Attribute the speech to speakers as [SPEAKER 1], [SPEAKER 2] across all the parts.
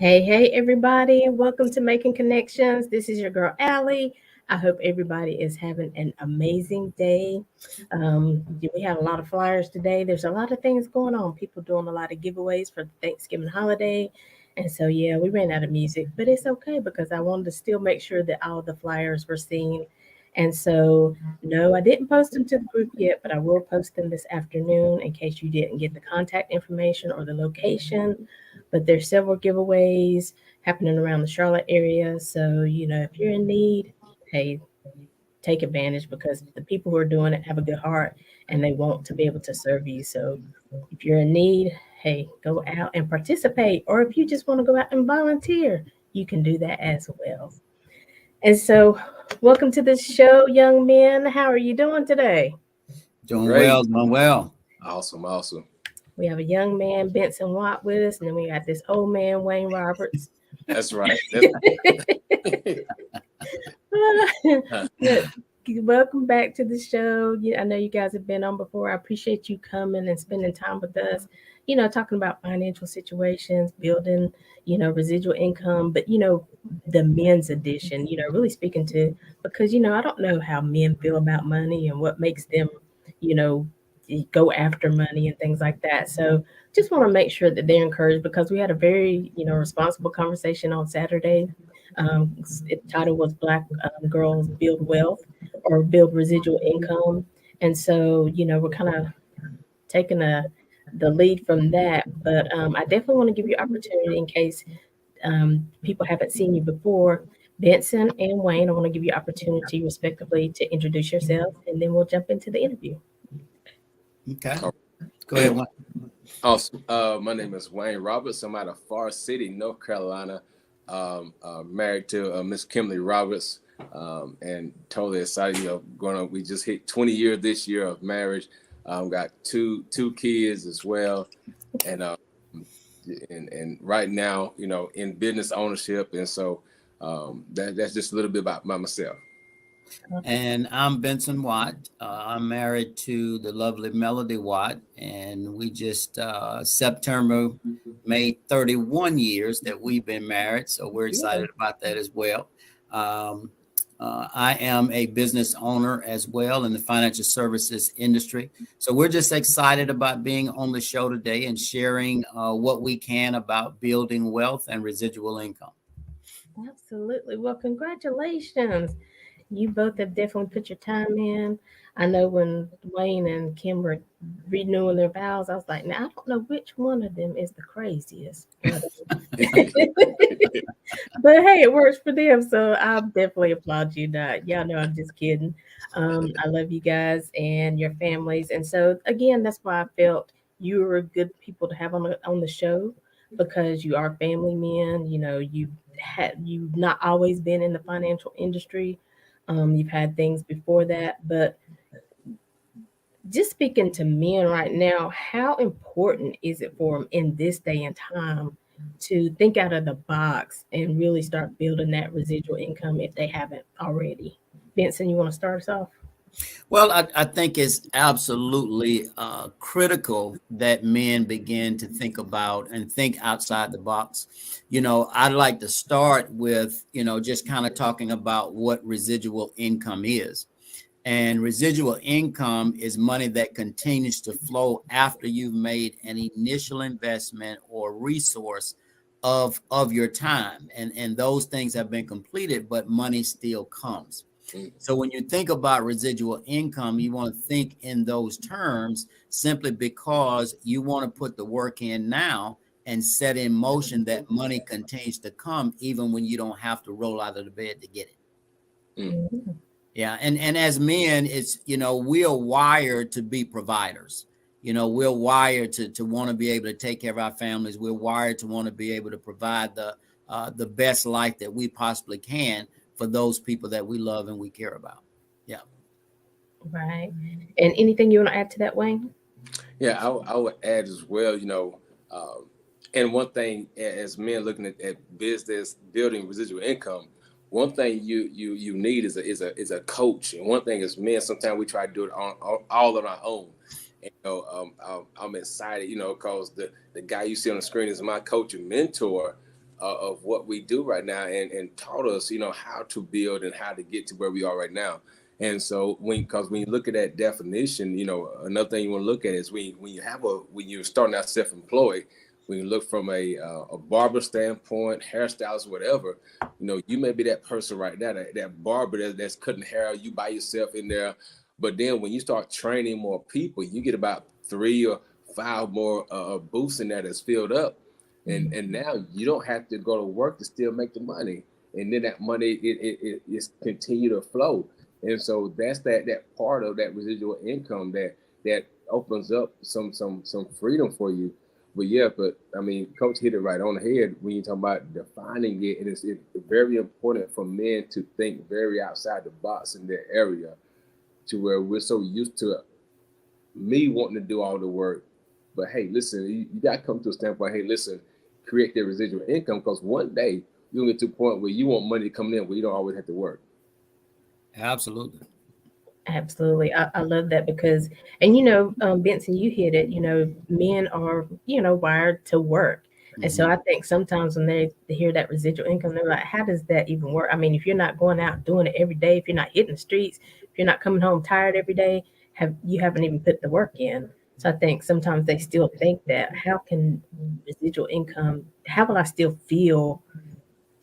[SPEAKER 1] Hey, everybody. Welcome to Making Connections. This is your girl, Aly. I hope everybody is having an amazing day. We have a lot of flyers today. There's a lot of things going on. People doing a lot of giveaways for the Thanksgiving holiday. And so, yeah, we ran out of music, but it's okay because I wanted to still make sure that all the flyers were seen. And so, no, I didn't post them to the group yet, but I will post them this afternoon in case you didn't get the contact information or the location, but there's several giveaways happening around the Charlotte area. So, if you're in need, hey, take advantage because the people who are doing it have a good heart and they want to be able to serve you. So, if you're in need, hey, go out and participate. Or if you just want to go out and volunteer, you can do that as well. And so, welcome to the show, young men. How are you doing today?
[SPEAKER 2] Doing
[SPEAKER 3] Great.
[SPEAKER 2] well, doing well.
[SPEAKER 3] Awesome.
[SPEAKER 1] We have a young man, Benson Watt, with us, and then we got this old man, Wayne Roberts.
[SPEAKER 3] That's right. That's
[SPEAKER 1] But welcome back to the show. I know you guys have been on before. I appreciate you coming and spending time with us. Talking about financial situations, building, residual income, but the men's edition. Really speaking to because I don't know how men feel about money and what makes them, you know, go after money and things like that. So just want to make sure that they're encouraged because we had a very responsible conversation on Saturday. Its title was Black Girls Build Wealth or Build Residual Income. And so, we're kind of taking the lead from that. But I definitely want to give you opportunity in case people haven't seen you before. Benson and Wayne, I want to give you opportunity respectively to introduce yourself and then we'll jump into the interview.
[SPEAKER 2] Okay.
[SPEAKER 3] all
[SPEAKER 2] Go ahead. Wayne.
[SPEAKER 3] awesome. My name is Wayne Roberts. I'm out of Forest City, North Carolina. Married to Miss Kimberly Roberts, and totally excited. We just hit 20 years this year of marriage. Got two kids as well, and and right now, in business ownership, and so that's just a little bit about myself.
[SPEAKER 2] And I'm Benson Watt. I'm married to the lovely Melody Watt, and we just September made 31 years that we've been married. So we're excited about that as well. Um, I am a business owner as well in the financial services industry. So we're just excited about being on the show today and sharing what we can about building wealth and residual income.
[SPEAKER 1] Absolutely. Well, congratulations. You both have definitely put your time in. I know when Wayne and Kim were renewing their vows, I was like, now I don't know which one of them is the craziest. But, but hey, it works for them. So I definitely applaud you. Not y'all know I'm just kidding. I love you guys and your families. And so again, that's why I felt you were good people to have on the show because you are family men. You've not always been in the financial industry. You've had things before that, but just speaking to men right now, how important is it for them in this day and time to think out of the box and really start building that residual income if they haven't already? Benson, you want to start us off?
[SPEAKER 2] Well, I think it's absolutely critical that men begin to think about and think outside the box. I'd like to start with, just kind of talking about what residual income is. And residual income is money that continues to flow after you've made an initial investment or resource of your time. And those things have been completed, but money still comes. So when you think about residual income, you want to think in those terms simply because you want to put the work in now and set in motion that money continues to come even when you don't have to roll out of the bed to get it.
[SPEAKER 1] Mhm.
[SPEAKER 2] Yeah. And as men, it's, we're wired to be providers. We're wired to want to be able to take care of our families. We're wired to want to be able to provide the best life that we possibly can for those people that we love and we care about. Yeah.
[SPEAKER 1] Right. And anything you want to add to that, Wayne?
[SPEAKER 3] Yeah, I would add as well. And one thing as men looking at business building residual income, one thing you need is a coach, and one thing as men sometimes we try to do it all on our own. And, I'm excited, because the guy you see on the screen is my coach and mentor, of what we do right now, and taught us, how to build and how to get to where we are right now. And so because when you look at that definition, another thing you want to look at is when you're starting out self-employed, when you look from a barber standpoint, hairstylist, whatever, you may be that person right now, that barber that's cutting hair, you by yourself in there. But then when you start training more people, you get about 3 or 5 more booths in there that's filled up. And now you don't have to go to work to still make the money. And then that money, it continue to flow. And so that's that part of that residual income that opens up some freedom for you. But I mean, Coach hit it right on the head when you talk about defining it. And it's very important for men to think very outside the box in their area, to where we're so used to me wanting to do all the work. But hey, listen, you got to come to a standpoint, hey, listen, create that residual income, because one day you'll get to a point where you want money coming in where you don't always have to work.
[SPEAKER 2] Absolutely.
[SPEAKER 1] Absolutely. I love that because, and Benson, you hit it, men are, wired to work. And so I think sometimes when they hear that residual income, they're like, how does that even work? I mean, if you're not going out doing it every day, if you're not hitting the streets, if you're not coming home tired every day, you haven't even put the work in. So I think sometimes they still think that how can residual income, how will I still feel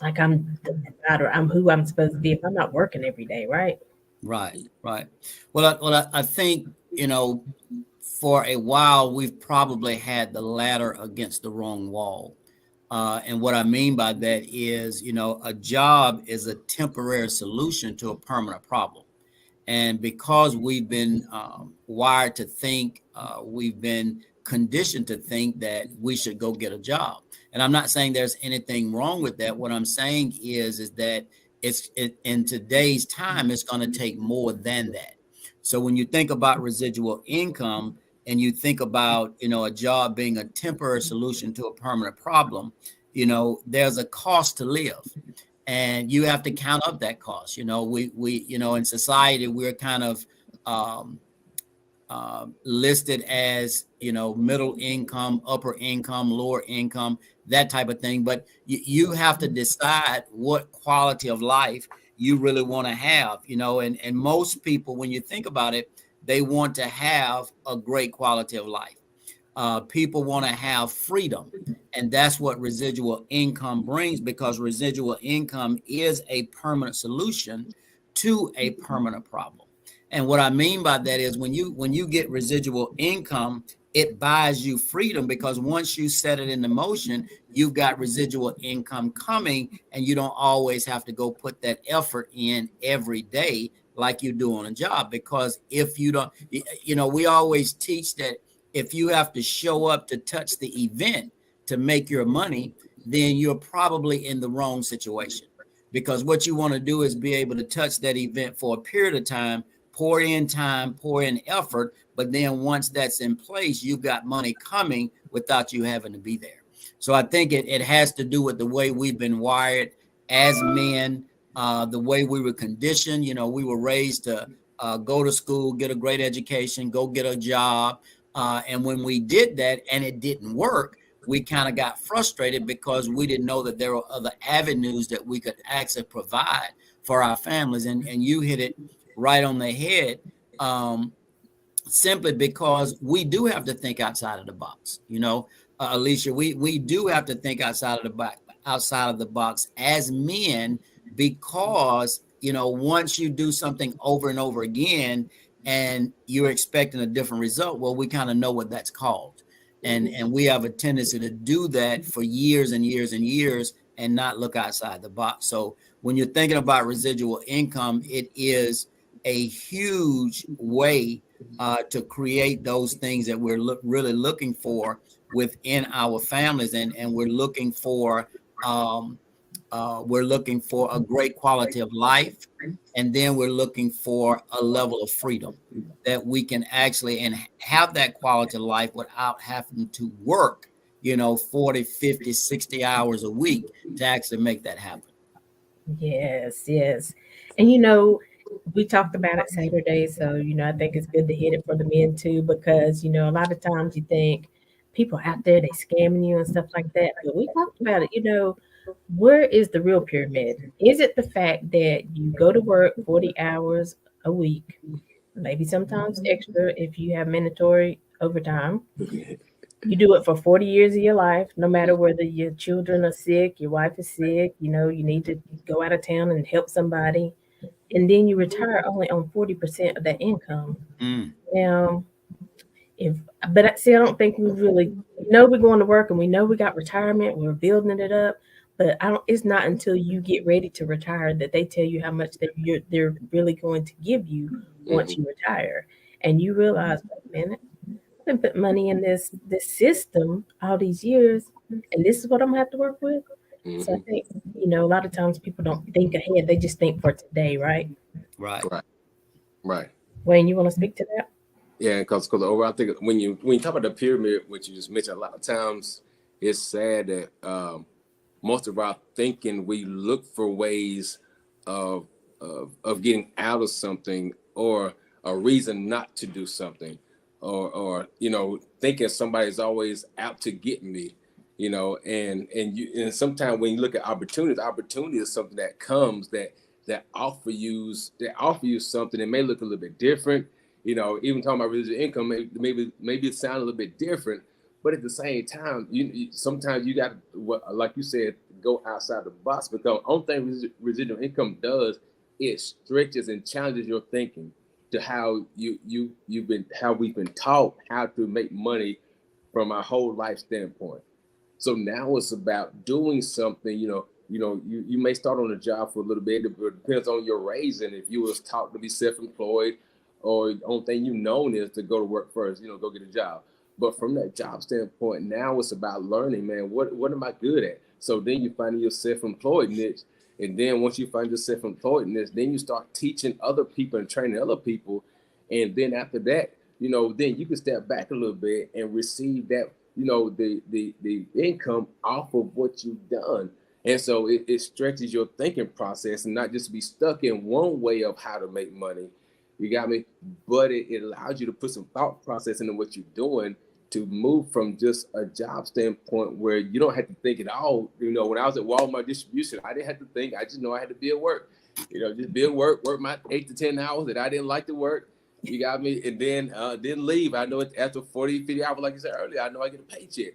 [SPEAKER 1] like I'm the provider, I'm who I'm supposed to be if I'm not working every day, right?
[SPEAKER 2] Right. Well, I think, for a while, we've probably had the ladder against the wrong wall. And what I mean by that is, a job is a temporary solution to a permanent problem. And because we've been wired to think, we've been conditioned to think that we should go get a job. And I'm not saying there's anything wrong with that. What I'm saying is that in today's time, it's going to take more than that. So when you think about residual income and you think about, a job being a temporary solution to a permanent problem, there's a cost to live. And you have to count up that cost. We in society, we're kind of listed as, middle income, upper income, lower income, that type of thing. But you have to decide what quality of life you really want to have, and most people, when you think about it, they want to have a great quality of life. People want to have freedom. And that's what residual income brings, because residual income is a permanent solution to a permanent problem. And what I mean by that is when you get residual income, it buys you freedom, because once you set it into motion, you've got residual income coming, and you don't always have to go put that effort in every day like you do on a job. Because if you don't, we always teach that if you have to show up to touch the event to make your money, then you're probably in the wrong situation. Because what you want to do is be able to touch that event for a period of time, pour in effort, but then once that's in place, you've got money coming without you having to be there. So I think it has to do with the way we've been wired as men, the way we were conditioned. We were raised to go to school, get a great education, go get a job. And when we did that and it didn't work, we kind of got frustrated because we didn't know that there were other avenues that we could actually provide for our families. And you hit it right on the head, simply because we do have to think outside of the box. Alicia, we do have to think outside of the box as men, because once you do something over and over again and you're expecting a different result, well, we kind of know what that's called. And we have a tendency to do that for years and years and years and not look outside the box. So when you're thinking about residual income, it is a huge way to create those things that we're really looking for within our families. And we're looking for a great quality of life. And then we're looking for a level of freedom that we can actually and have that quality of life without having to work, 40, 50, 60 hours a week to actually make that happen.
[SPEAKER 1] Yes. And we talked about it Saturday, so I think it's good to hit it for the men too, because a lot of times you think people out there they scamming you and stuff like that. But we talked about it, Where is the real pyramid? Is it the fact that you go to work 40 hours a week, maybe sometimes extra if you have mandatory overtime? You do it for 40 years of your life, no matter whether your children are sick, your wife is sick, you need to go out of town and help somebody, and then you retire only on 40% of that income.
[SPEAKER 2] Mm,
[SPEAKER 1] Now, if but see, I don't think we really know we're going to work and we know we got retirement, we're building it up. But I don't. It's not until you get ready to retire that they tell you how much they're really going to give you once
[SPEAKER 3] Mhm.
[SPEAKER 1] you retire, and you realize, wait a minute, I've been putting money in this system all these years, and this is what I'm gonna have to work with. So I
[SPEAKER 3] Mhm.
[SPEAKER 1] think a lot of times people don't think ahead; they just think for today, right?
[SPEAKER 2] right.
[SPEAKER 3] Right. Right.
[SPEAKER 1] Wayne, you want to speak to that?
[SPEAKER 3] Yeah, because overall, I think when you talk about the pyramid, which you just mentioned, a lot of times it's sad that most of our thinking, we look for ways of, of getting out of something, or a reason not to do something, or thinking somebody's always out to get me, and sometimes when you look at opportunity is something that comes that offer you something that may look a little bit different. Even talking about residual income, maybe it sounds a little bit different, but at the same time, sometimes you got to, like you said, go outside the box, because the only thing residual income does, it stretches and challenges your thinking to how we've been taught how to make money from our whole life standpoint. So now it's about doing something. You may start on a job for a little bit. It depends on your raising. If you was taught to be self-employed, or the only thing is to go to work first, go get a job. But from that job standpoint, now it's about learning, man. What am I good at? So then you find your self-employed niche, and then once you find your self-employed niche, then you start teaching other people and training other people, and then after that, then you can step back a little bit and receive that, the income off of what you've done. And so it stretches your thinking process, and not just be stuck in one way of how to make money. You got me? But it allows you to put some thought process into what you're doing, to move from just a job standpoint where you don't have to think at all. When I was at Walmart distribution, I didn't have to think. I just know I had to be at work. Just be at work my 8 to 10 hours that I didn't like to work. You got me? And then leave. I know after 40, 50 hours, like you said earlier, I know I get a paycheck.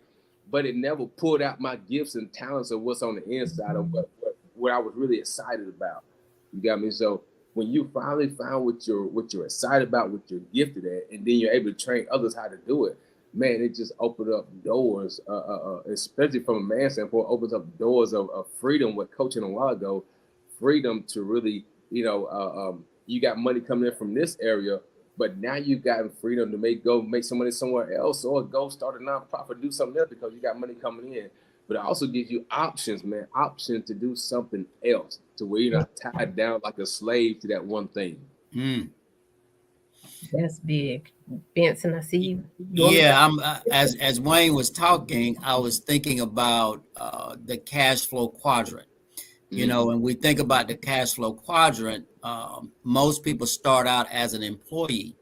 [SPEAKER 3] But it never pulled out my gifts and talents of what's on the inside of what I was really excited about. You got me? So when you finally find what you're excited about, what you're gifted at, and then you're able to train others how to do it, man, it just opened up doors, especially from a man's standpoint, opens up doors of freedom. What coaching a while ago, freedom to really, you got money coming in from this area, but now you got freedom to make some money somewhere else, or go start a nonprofit, do something else, because you got money coming in. But it also gives you options, man, options to do something else, to where you're not tied down like a slave to that one thing.
[SPEAKER 2] Mm.
[SPEAKER 1] That's big. Benson, I see you. You want me to?
[SPEAKER 2] Yeah, as Wayne was talking, I was thinking about the cash flow quadrant.
[SPEAKER 3] Mm-hmm.
[SPEAKER 2] When we think about the cash flow quadrant, most people start out as an employee.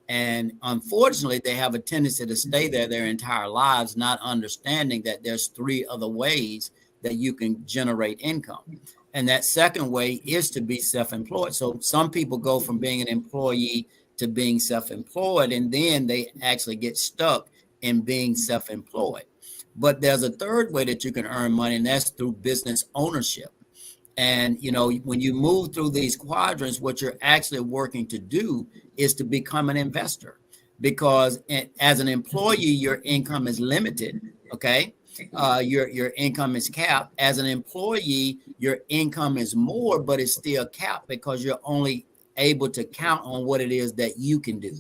[SPEAKER 2] And unfortunately, they have a tendency to stay there their entire lives, not understanding that there's three other ways that you can generate income. And that second way is to be self-employed. So some people go from being an employee to being self-employed, and then they actually get stuck in being self-employed. But there's a third way that you can earn money, and that's through business ownership. And when you move through these quadrants, what you're actually working to do is to become an investor, because as an employee, your income is limited. Okay. Your income is capped. As an employee, your income is more, but it's still capped, because you're only able to count on what it is that you can do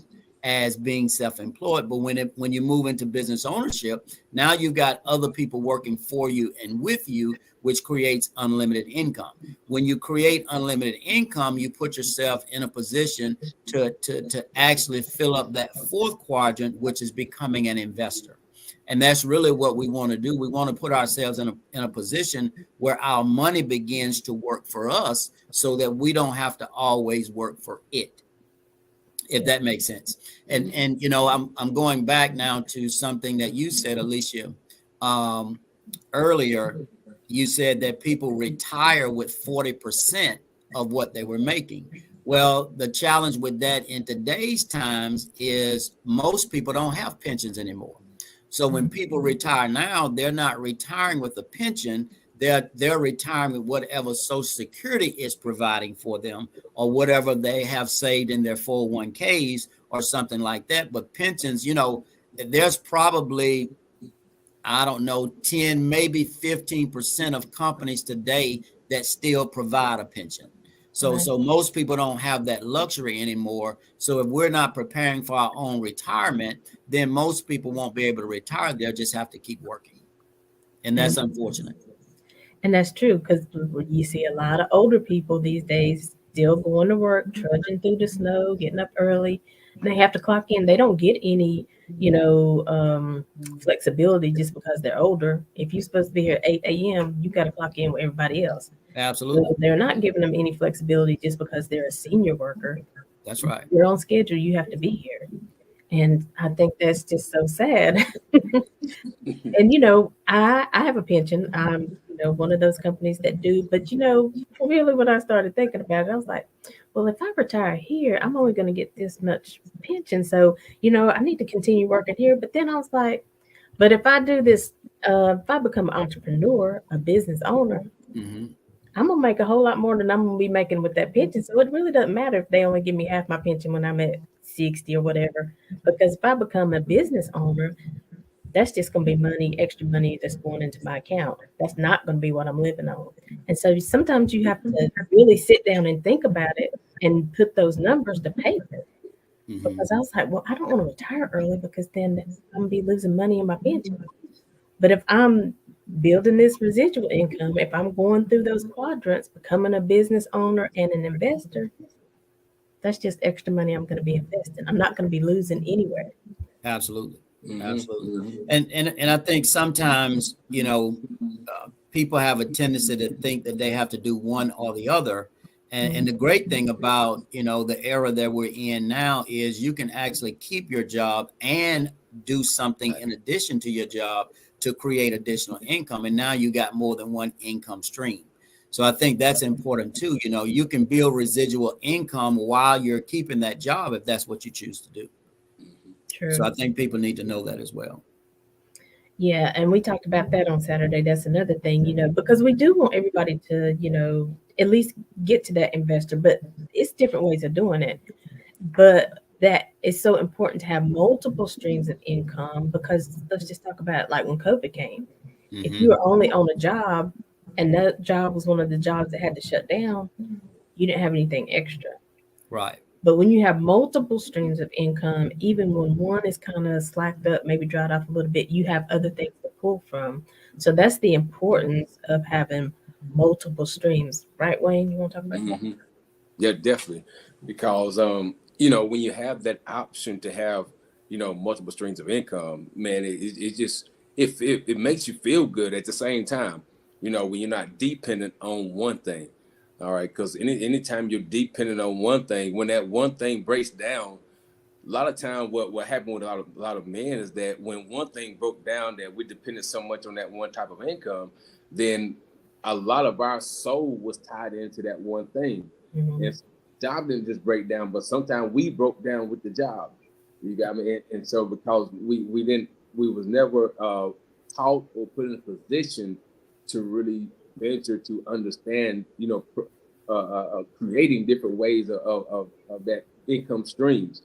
[SPEAKER 2] as being self-employed. But when you move into business ownership, now you've got other people working for you and with you, which creates unlimited income. When you create unlimited income, you put yourself in a position to actually fill up that fourth quadrant, which is becoming an investor. And that's really what we want to do. We want to put ourselves in a position where our money begins to work for us, so that we don't have to always work for it, if that makes sense. And I'm going back now to something that you said, Alicia, earlier. you said that people retire with 40% of what they were making. Well, the challenge with that in today's times is most people don't have pensions anymore. So when people retire now, they're not retiring with a pension. They're retiring with whatever Social Security is providing for them, or whatever they have saved in their 401ks or something like that. But pensions, there's probably, I don't know, 10, maybe 15% of companies today that still provide a pension. So most people don't have that luxury anymore. So if we're not preparing for our own retirement, then most people won't be able to retire. They'll just have to keep working. And that's unfortunate.
[SPEAKER 1] And that's true, because you see a lot of older people these days still going to work, trudging through the snow, getting up early. And they have to clock in. They don't get any, flexibility just because they're older. If you're supposed to be here at 8 a.m., you got to clock in with everybody else.
[SPEAKER 2] Absolutely.
[SPEAKER 1] So they're not giving them any flexibility just because they're a senior worker.
[SPEAKER 2] That's right.
[SPEAKER 1] You're on schedule. You have to be here. And I think that's just so sad. And I have a pension. I'm one of those companies that do. But really, when I started thinking about it, I was like, well, if I retire here, I'm only going to get this much pension. So I need to continue working here. But then I was like, but if I do this, if I become an entrepreneur, a business owner,
[SPEAKER 2] Mm-hmm.
[SPEAKER 1] I'm gonna make a whole lot more than I'm gonna be making with that pension. So it really doesn't matter if they only give me half my pension when I'm at 60 or whatever. Because if I become a business owner, that's just going to be money, extra money that's going into my account. That's not going to be what I'm living on. And so sometimes you have to really sit down and think about it and put those numbers to paper.
[SPEAKER 2] Mm-hmm.
[SPEAKER 1] Because I was like, well, I don't want to retire early because then I'm going to be losing money in my pension. But if I'm building this residual income, if I'm going through those quadrants, becoming a business owner and an investor, that's just extra money I'm going to be investing. I'm not going to be losing anywhere.
[SPEAKER 2] Absolutely.
[SPEAKER 3] Mm-hmm.
[SPEAKER 2] Absolutely. And I think sometimes, people have a tendency to think that they have to do one or the other. And the great thing about, the era that we're in now is you can actually keep your job and do something in addition to your job to create additional income. And now you got more than one income stream. So I think that's important too. You can build residual income while you're keeping that job if that's what you choose to do.
[SPEAKER 1] True.
[SPEAKER 2] So I think people need to know that as well.
[SPEAKER 1] Yeah, and we talked about that on Saturday. That's another thing, because we do want everybody to, at least get to that investor, but it's different ways of doing it. But that it's so important to have multiple streams of income because let's just talk about like when COVID came. If you were only on a job and that job was one of the jobs that had to shut down, you didn't have anything extra.
[SPEAKER 2] Right.
[SPEAKER 1] But when you have multiple streams of income, even when one is kind of slacked up, maybe dried off a little bit, you have other things to pull from. So that's the importance of having multiple streams, right, Wayne? You want to talk about that?
[SPEAKER 3] Yeah, definitely. Because when you have that option to have, multiple streams of income, man, it just it makes you feel good at the same time, when you're not dependent on one thing. All right, because anytime you're dependent on one thing, when that one thing breaks down, a lot of time what happened with a lot of men is that when one thing broke down, that we depended so much on that one type of income, then a lot of our soul was tied into that one thing. And so job didn't just break down, but sometimes we broke down with the job. You got me? And so because we was never taught or put in a position to really venture to understand, creating different ways of that income streams.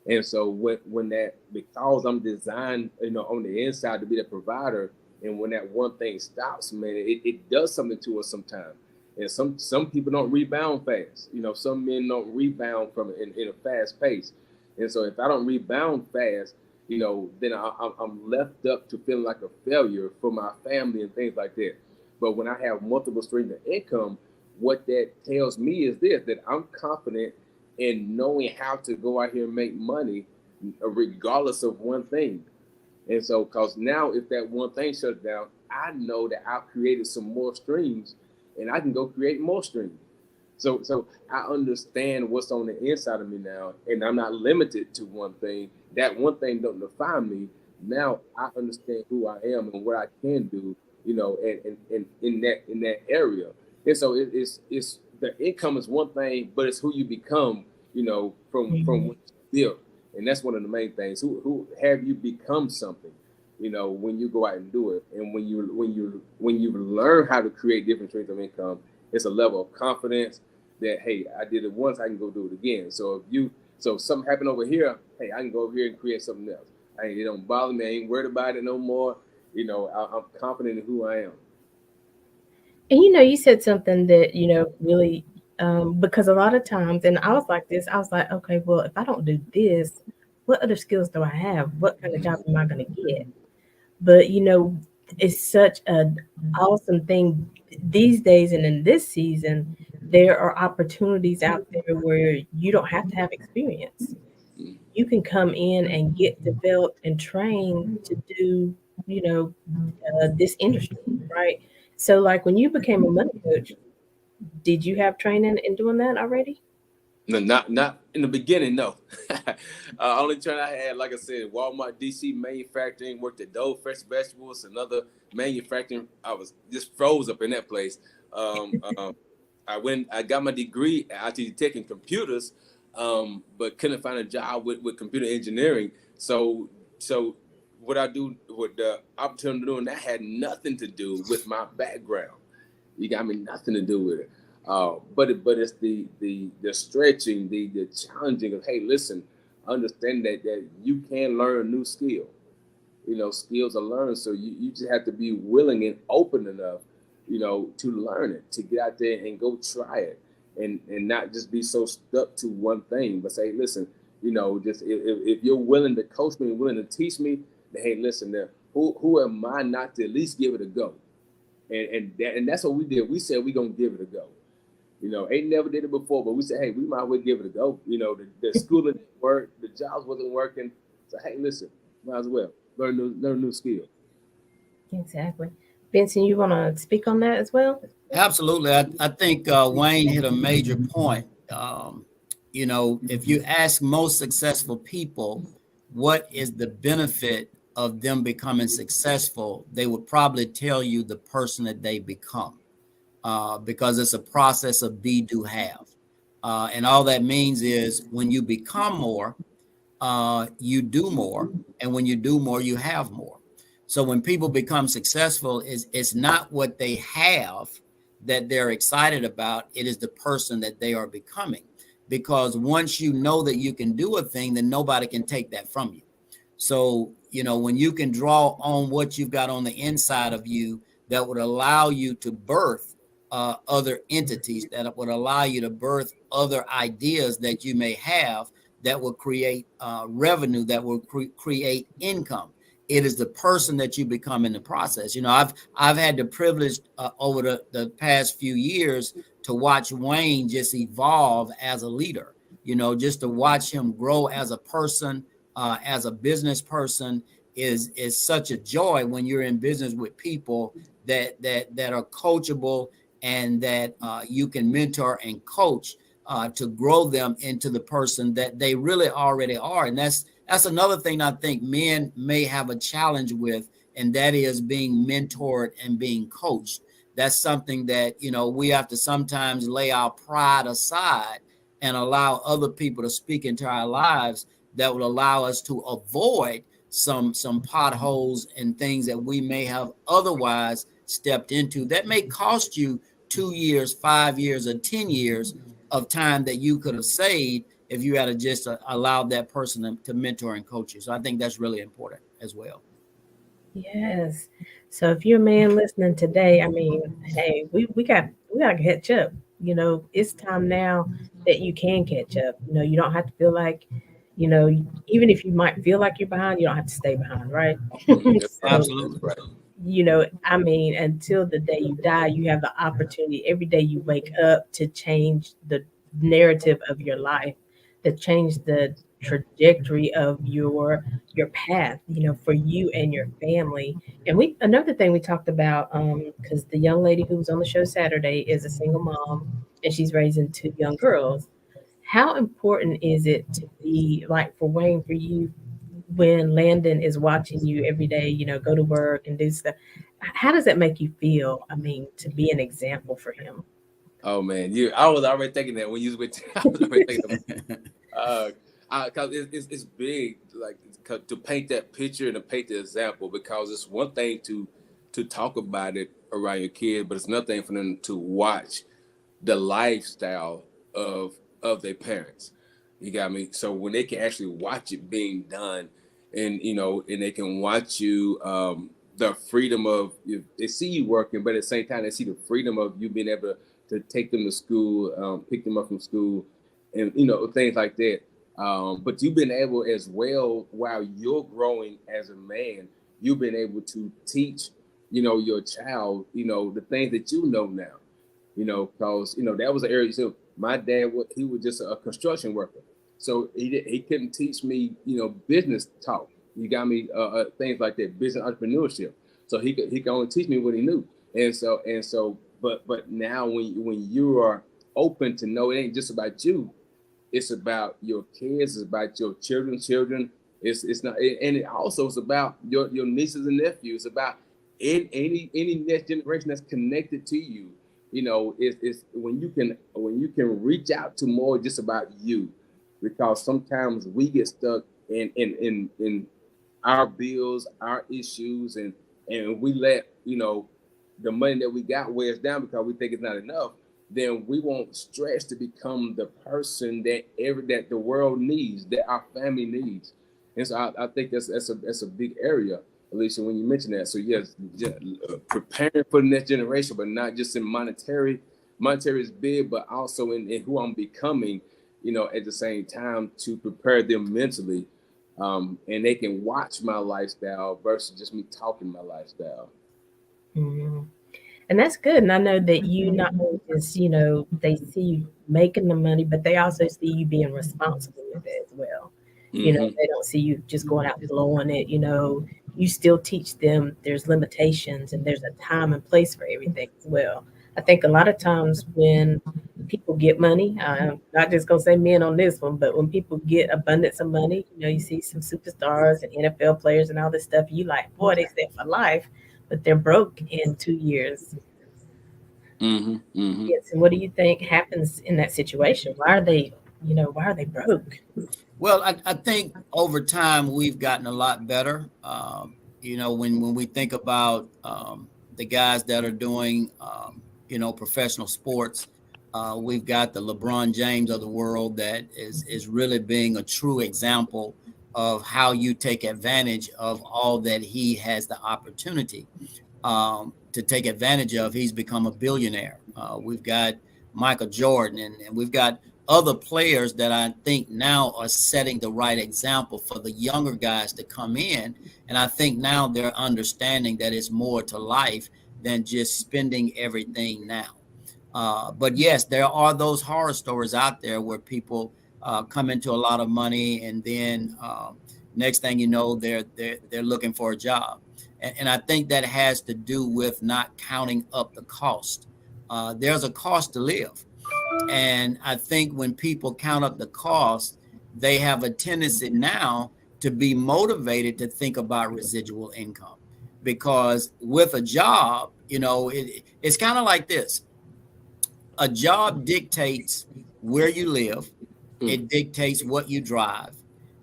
[SPEAKER 3] And so when that, because I'm designed, on the inside to be the provider, and when that one thing stops, man, it does something to us sometimes. And some people don't rebound fast. Some men don't rebound from it in a fast pace. And so if I don't rebound fast, then I'm left up to feeling like a failure for my family and things like that. But when I have multiple streams of income, what that tells me is this, that I'm confident in knowing how to go out here and make money regardless of one thing. And so, because now if that one thing shuts down, I know that I've created some more streams and I can go create more streams. So I understand what's on the inside of me now, and I'm not limited to one thing. That one thing don't define me. Now I understand who I am and what I can do, and in that area. And so it's the income is one thing, but it's who you become, from what you build. And that's one of the main things. Who have you become something, when you go out and do it. And when you learn how to create different streams of income, it's a level of confidence that, hey, I did it once, I can go do it again. So if something happened over here, hey, I can go over here and create something else. It don't bother me. I ain't worried about it no more. I'm confident in who I am.
[SPEAKER 1] And you said something that, really, because a lot of times, and I was like this, I was like, okay, well, if I don't do this, what other skills do I have? What kind of job am I going to get? But, it's such an awesome thing these days. And in this season, there are opportunities out there where you don't have to have experience. You can come in and get developed and trained to do, you know, this industry, right? So, like when you became a money coach, did you have training in doing that already?
[SPEAKER 3] No, not in the beginning. No, only training I had, like I said, Walmart DC manufacturing. Worked at Dole Fresh Vegetables, another manufacturing. I was just froze up in that place. Um, um, I got my degree at IT Tech in computers, but couldn't find a job with computer engineering. So what I do with the opportunity to doing that had nothing to do with my background. You got me nothing to do with it. But it's the stretching, the challenging of, hey, listen, understand that you can learn a new skill. Skills are learned, so you just have to be willing and open enough, to learn it, to get out there and go try it, and not just be so stuck to one thing, but say, listen, just if you're willing to coach me and willing to teach me, then, hey, listen, there, who am I not to at least give it a go? And that's what we did. We said we're gonna give it a go. Ain't never did it before, but we said, hey, we might as well give it a go. The schooling didn't work, the jobs wasn't working. So, hey, listen, might as well learn a new skill.
[SPEAKER 1] Exactly. Benson, you want to speak on that as well?
[SPEAKER 2] Absolutely. I think Wayne hit a major point. If you ask most successful people, what is the benefit of them becoming successful, they would probably tell you the person that they become, because it's a process of be, do, have. And all that means is when you become more, you do more. And when you do more, you have more. So when people become successful, it's not what they have that they're excited about. It is the person that they are becoming. Because once you know that you can do a thing, then nobody can take that from you. So, when you can draw on what you've got on the inside of you, that would allow you to birth other entities, that would allow you to birth other ideas that you may have that will create revenue, that will create income. It is the person that you become in the process. I've had the privilege over the past few years to watch Wayne just evolve as a leader, just to watch him grow as a person, as a business person is such a joy when you're in business with people that are coachable, and that you can mentor and coach to grow them into the person that they really already are. And that's another thing I think men may have a challenge with, and that is being mentored and being coached. That's something that, we have to sometimes lay our pride aside and allow other people to speak into our lives that will allow us to avoid some potholes and things that we may have otherwise stepped into that may cost you 2 years, 5 years, or 10 years of time that you could have saved if you had just allowed that person to mentor and coach you. So I think that's really important as well.
[SPEAKER 1] Yes. So if you're a man listening today, I mean, hey, we got to catch up. It's time now that you can catch up. You don't have to feel like, you know, even if you might feel like you're behind, you don't have to stay behind, right?
[SPEAKER 3] That's right.
[SPEAKER 1] So,
[SPEAKER 3] That's
[SPEAKER 2] Absolutely.
[SPEAKER 3] right.
[SPEAKER 1] I mean, until the day you die, you have the opportunity every day you wake up to change the narrative of your life, to change the trajectory of your path, for you and your family. And we another thing we talked about, because the young lady who was on the show Saturday is a single mom and she's raising two young girls. How important is it to be like for Wayne, for you, when Landon is watching you every day, go to work and do stuff, how does that make you feel? I mean, to be an example for him.
[SPEAKER 3] Oh man, I was already thinking that when you was with. I was already thinking cause it's big, like to paint that picture and to paint the example, because it's one thing to talk about it around your kid, but it's another thing for them to watch the lifestyle of their parents. You got me? So when they can actually watch it being done, and and they can watch you, the freedom of, they see you working, but at the same time they see the freedom of you being able to take them to school, pick them up from school, and things like that. But you've been able as well, while you're growing as a man, you've been able to teach, your child, the things that now. Because that was an area. So my dad, he was just a construction worker, so he couldn't teach me, business talk. You got me, things like that, business entrepreneurship. So he could only teach me what he knew, but now when you are open to know, it ain't just about you, it's about your kids, it's about your children's children. It's not, and it also is about your nieces and nephews, about any next generation that's connected to you. It's when you can reach out to more just about you, because sometimes we get stuck in our bills, our issues, and we let the money that we got wear us down because we think it's not enough. Then we won't stretch to become the person that the world needs, that our family needs. And so I think that's a big area, Alicia, when you mention that. So yes, preparing for the next generation, but not just in monetary. Monetary is big, but also in who I'm becoming, at the same time, to prepare them mentally, and they can watch my lifestyle versus just me talking my lifestyle.
[SPEAKER 1] Mhm. And that's good. And I know that you not only just, they see you making the money, but they also see you being responsible with it as well.
[SPEAKER 3] Mm-hmm.
[SPEAKER 1] They don't see you just going out blowing it. You still teach them there's limitations and there's a time and place for everything as well. I think a lot of times when people get money, I'm not just gonna say men on this one, but when people get abundance of money, you see some superstars and NFL players and all this stuff, you like, boy, they set for life, but they're broke in 2 years.
[SPEAKER 3] Mm-hmm. Mm-hmm.
[SPEAKER 1] Yes, and what do you think happens in that situation? Why are they broke?
[SPEAKER 2] Well, I think over time we've gotten a lot better. When we think about the guys that are doing, professional sports, we've got the LeBron James of the world that is really being a true example of how you take advantage of all that he has the opportunity to take advantage of. He's become a billionaire. We've got Michael Jordan, and we've got other players that I think now are setting the right example for the younger guys to come in. And I think now they're understanding that it's more to life than just spending everything now. But yes, there are those horror stories out there where people come into a lot of money, and then next thing you know, they're looking for a job. And I think that has to do with not counting up the cost. There's a cost to live. And I think when people count up the cost, they have a tendency now to be motivated to think about residual income. Because with a job, it's kind of like this. A job dictates where you live. It dictates what you drive.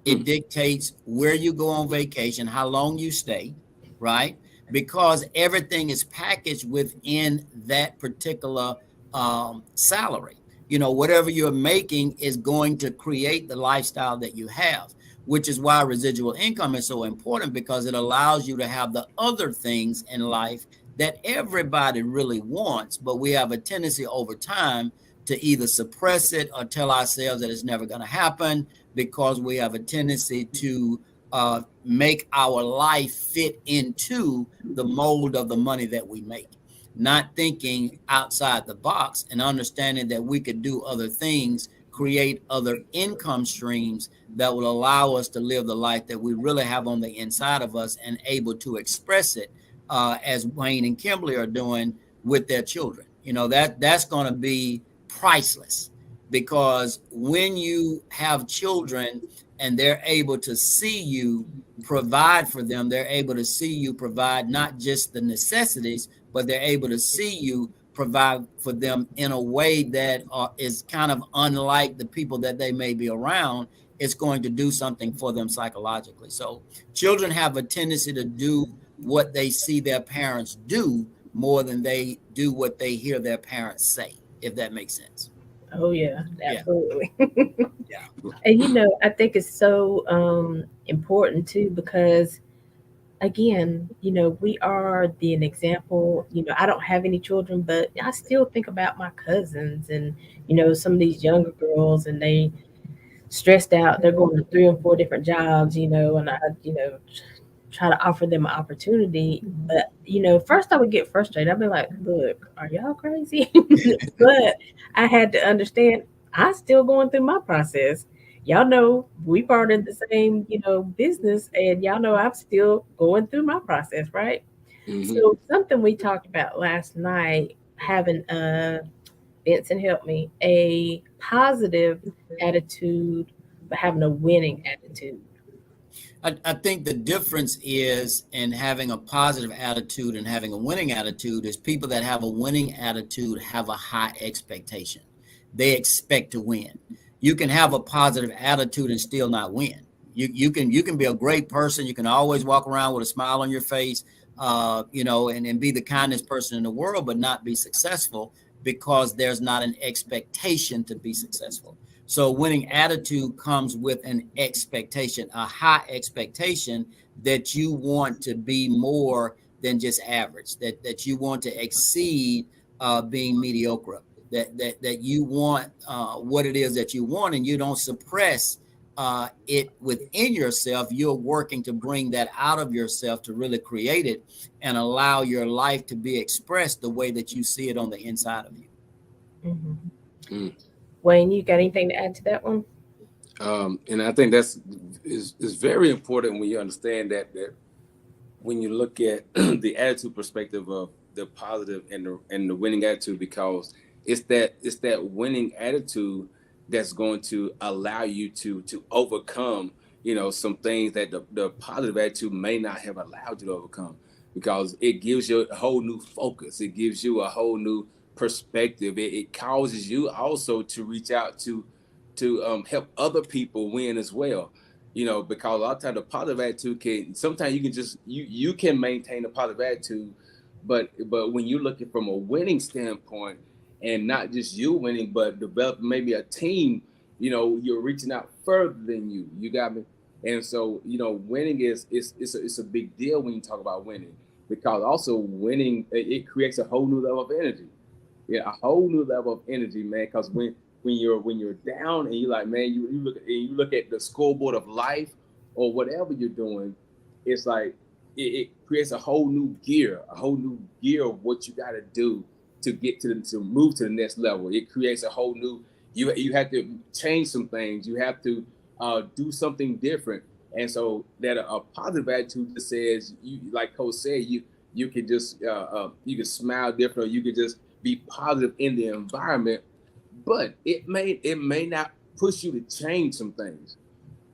[SPEAKER 2] It dictates where you go on vacation, how long you stay, right? Because everything is packaged within that particular salary. Whatever you're making is going to create the lifestyle that you have, which is why residual income is so important, because it allows you to have the other things in life that everybody really wants, but we have a tendency over time to either suppress it or tell ourselves that it's never going to happen, because we have a tendency to make our life fit into the mold of the money that we make, not thinking outside the box and understanding that we could do other things, create other income streams that will allow us to live the life that we really have on the inside of us and able to express it, as Wayne and Kimberly are doing with their children. That's going to be priceless, because when you have children and they're able to see you provide for them. They're able to see you provide not just the necessities, but they're able to see you provide for them in a way that is kind of unlike the people that they may be around. It's going to do something for them psychologically. So children have a tendency to do what they see their parents do more than they do what they hear their parents say, if that makes sense.
[SPEAKER 1] Oh yeah,
[SPEAKER 2] Yeah.
[SPEAKER 1] absolutely.
[SPEAKER 2] Yeah.
[SPEAKER 1] And I think it's so important too because again, we are an example. I don't have any children, but I still think about my cousins and some of these younger girls, and they stressed out. They're going to 3 and 4 different jobs, and I, try to offer them an opportunity. But, first I would get frustrated. I'd be like, look, are y'all crazy? But I had to understand I'm still going through my process. Y'all know we part of the same, business, and y'all know I'm still going through my process, right?
[SPEAKER 3] Mm-hmm.
[SPEAKER 1] So something we talked about last night, having Vincent helped me, a positive attitude, but having a winning attitude.
[SPEAKER 2] I think the difference is in having a positive attitude and having a winning attitude is people that have a winning attitude have a high expectation. They expect to win. You can have a positive attitude and still not win. You can be a great person. You can always walk around with a smile on your face, and be the kindest person in the world, but not be successful because there's not an expectation to be successful. So winning attitude comes with an expectation, a high expectation that you want to be more than just average, that you want to exceed being mediocre, that you want what it is that you want, and you don't suppress it within yourself. You're working to bring that out of yourself to really create it and allow your life to be expressed the way that you see it on the inside of you.
[SPEAKER 1] Hmm.
[SPEAKER 3] Mm.
[SPEAKER 1] Wayne, you got anything to add to that one?
[SPEAKER 3] And I think that's is very important when you understand that when you look at the attitude perspective of the positive and the winning attitude, because it's that winning attitude that's going to allow you to overcome some things that the positive attitude may not have allowed you to overcome, because it gives you a whole new focus, it gives you a whole new perspective, it causes you also to reach out to help other people win as well, because a lot of times the positive attitude can sometimes you can just you can maintain a positive attitude, but when you're looking from a winning standpoint and not just you winning, but develop maybe a team, you're reaching out further than you got me. And so winning it's a big deal when you talk about winning, because also winning it creates a whole new level of energy. Yeah, a whole new level of energy, man. Because when you're down and you're like, man, you look at the scoreboard of life or whatever you're doing, it's like it creates a whole new gear of what you got to do to get to move to the next level. It creates a whole new you have to change some things. You have to do something different. And so that a positive attitude just says, you like Coach said, you can just you can smile different, or you can just be positive in the environment, but it may not push you to change some things.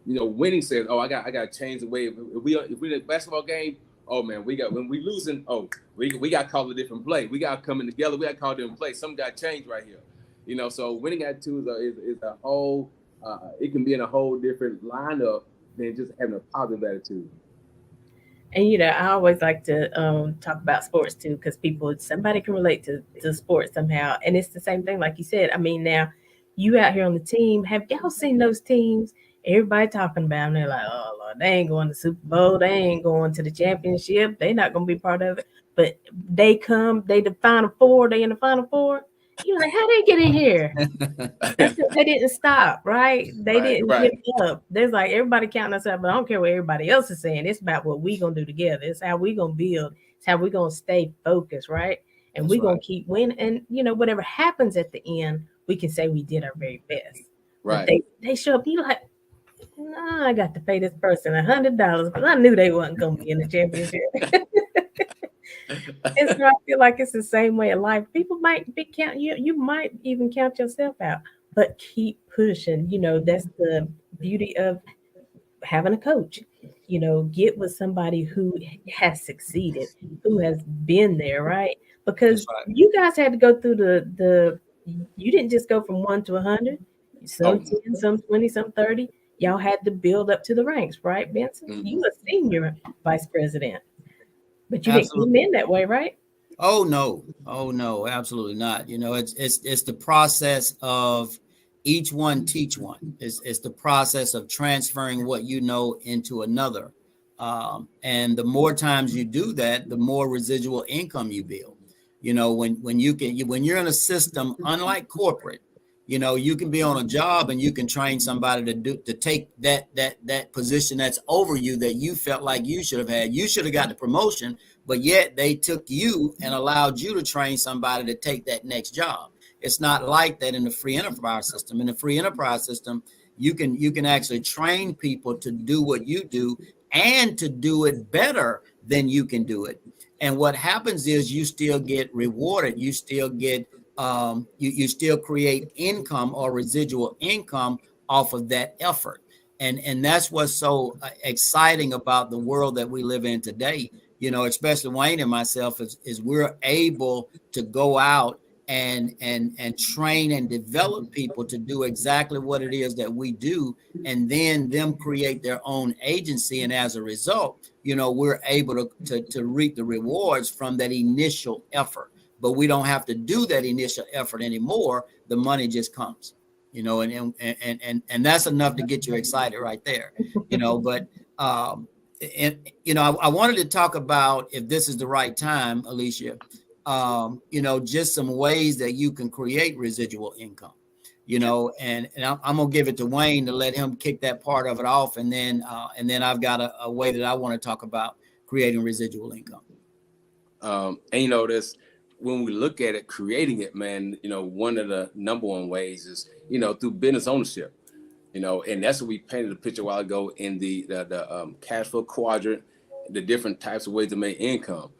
[SPEAKER 3] Winning says, "Oh, I got to change the way. If we in a basketball game, oh man, we got when we losing. Oh, we got to call a different play. We got to come in together. We got to call a different play. Something got to change right here. So winning attitude is a whole. It can be in a whole different lineup than just having a positive attitude.
[SPEAKER 1] And I always like to talk about sports too, because somebody can relate to sports somehow, and it's the same thing, like you said. I mean, now you out here on the team. Have y'all seen those teams? Everybody talking about them. They're like, oh Lord, they ain't going to Super Bowl. They ain't going to the championship. They not going to be part of it. But they come. They the Final Four. They in the Final Four. You're like, how they get in here? That's because they didn't stop, right? They
[SPEAKER 3] Right,
[SPEAKER 1] didn't give
[SPEAKER 3] right.
[SPEAKER 1] up. There's like everybody counting us up, but I don't care what everybody else is saying. It's about what we gonna do together. It's how we gonna build. It's how we gonna stay focused, right? And
[SPEAKER 2] That's
[SPEAKER 1] we
[SPEAKER 2] right.
[SPEAKER 1] gonna keep winning. And whatever happens at the end, we can say we did our very best. But
[SPEAKER 3] Right.
[SPEAKER 1] they show up. You like, nah, I got to pay this person $100 because I knew they wasn't gonna be in the championship. And so I feel like it's the same way in life. People might be count you. You might even count yourself out, but keep pushing. That's the beauty of having a coach. Get with somebody who has succeeded, who has been there, right?
[SPEAKER 2] That's
[SPEAKER 1] Because
[SPEAKER 2] right.
[SPEAKER 1] you guys had to go through the you didn't just go from 1 to 100, some
[SPEAKER 3] Oh,
[SPEAKER 1] 10, some 20, some 30. Y'all had to build up to the ranks, right, Benson? You
[SPEAKER 3] mhm.
[SPEAKER 1] a senior vice president, but you didn't come
[SPEAKER 2] Absolutely.
[SPEAKER 1] in that way, right?
[SPEAKER 2] Oh no. Oh no, absolutely not. It's the process of each one teach one. It's the process of transferring what you know into another. And the more times you do that, the more residual income you build. When you're in a system, unlike corporate, you can be on a job and you can train somebody to take that position that's over you that you felt like you should have had. You should have got the promotion, but yet they took you and allowed you to train somebody to take that next job. It's not like that in the free enterprise system. In the free enterprise system, you can actually train people to do what you do and to do it better than you can do it. And what happens is you still get rewarded. You still get you still create income or residual income off of that effort. And that's what's so exciting about the world that we live in today. Especially Wayne and myself, is we're able to go out and train and develop people to do exactly what it is that we do, and then them create their own agency. And as a result, we're able to reap the rewards from that initial effort. But we don't have to do that initial effort anymore. The money just comes, and that's enough to get you excited right there. But I wanted to talk about, if this is the right time, Alicia, just some ways that you can create residual income. And I'm gonna give it to Wayne to let him kick that part of it off, and then I've got a way that I want to talk about creating residual income.
[SPEAKER 3] And this, when we look at it, creating it, man, one of the number one ways is, through business ownership. And that's what we painted a picture a while ago in the cash flow quadrant, the different types of ways to make income.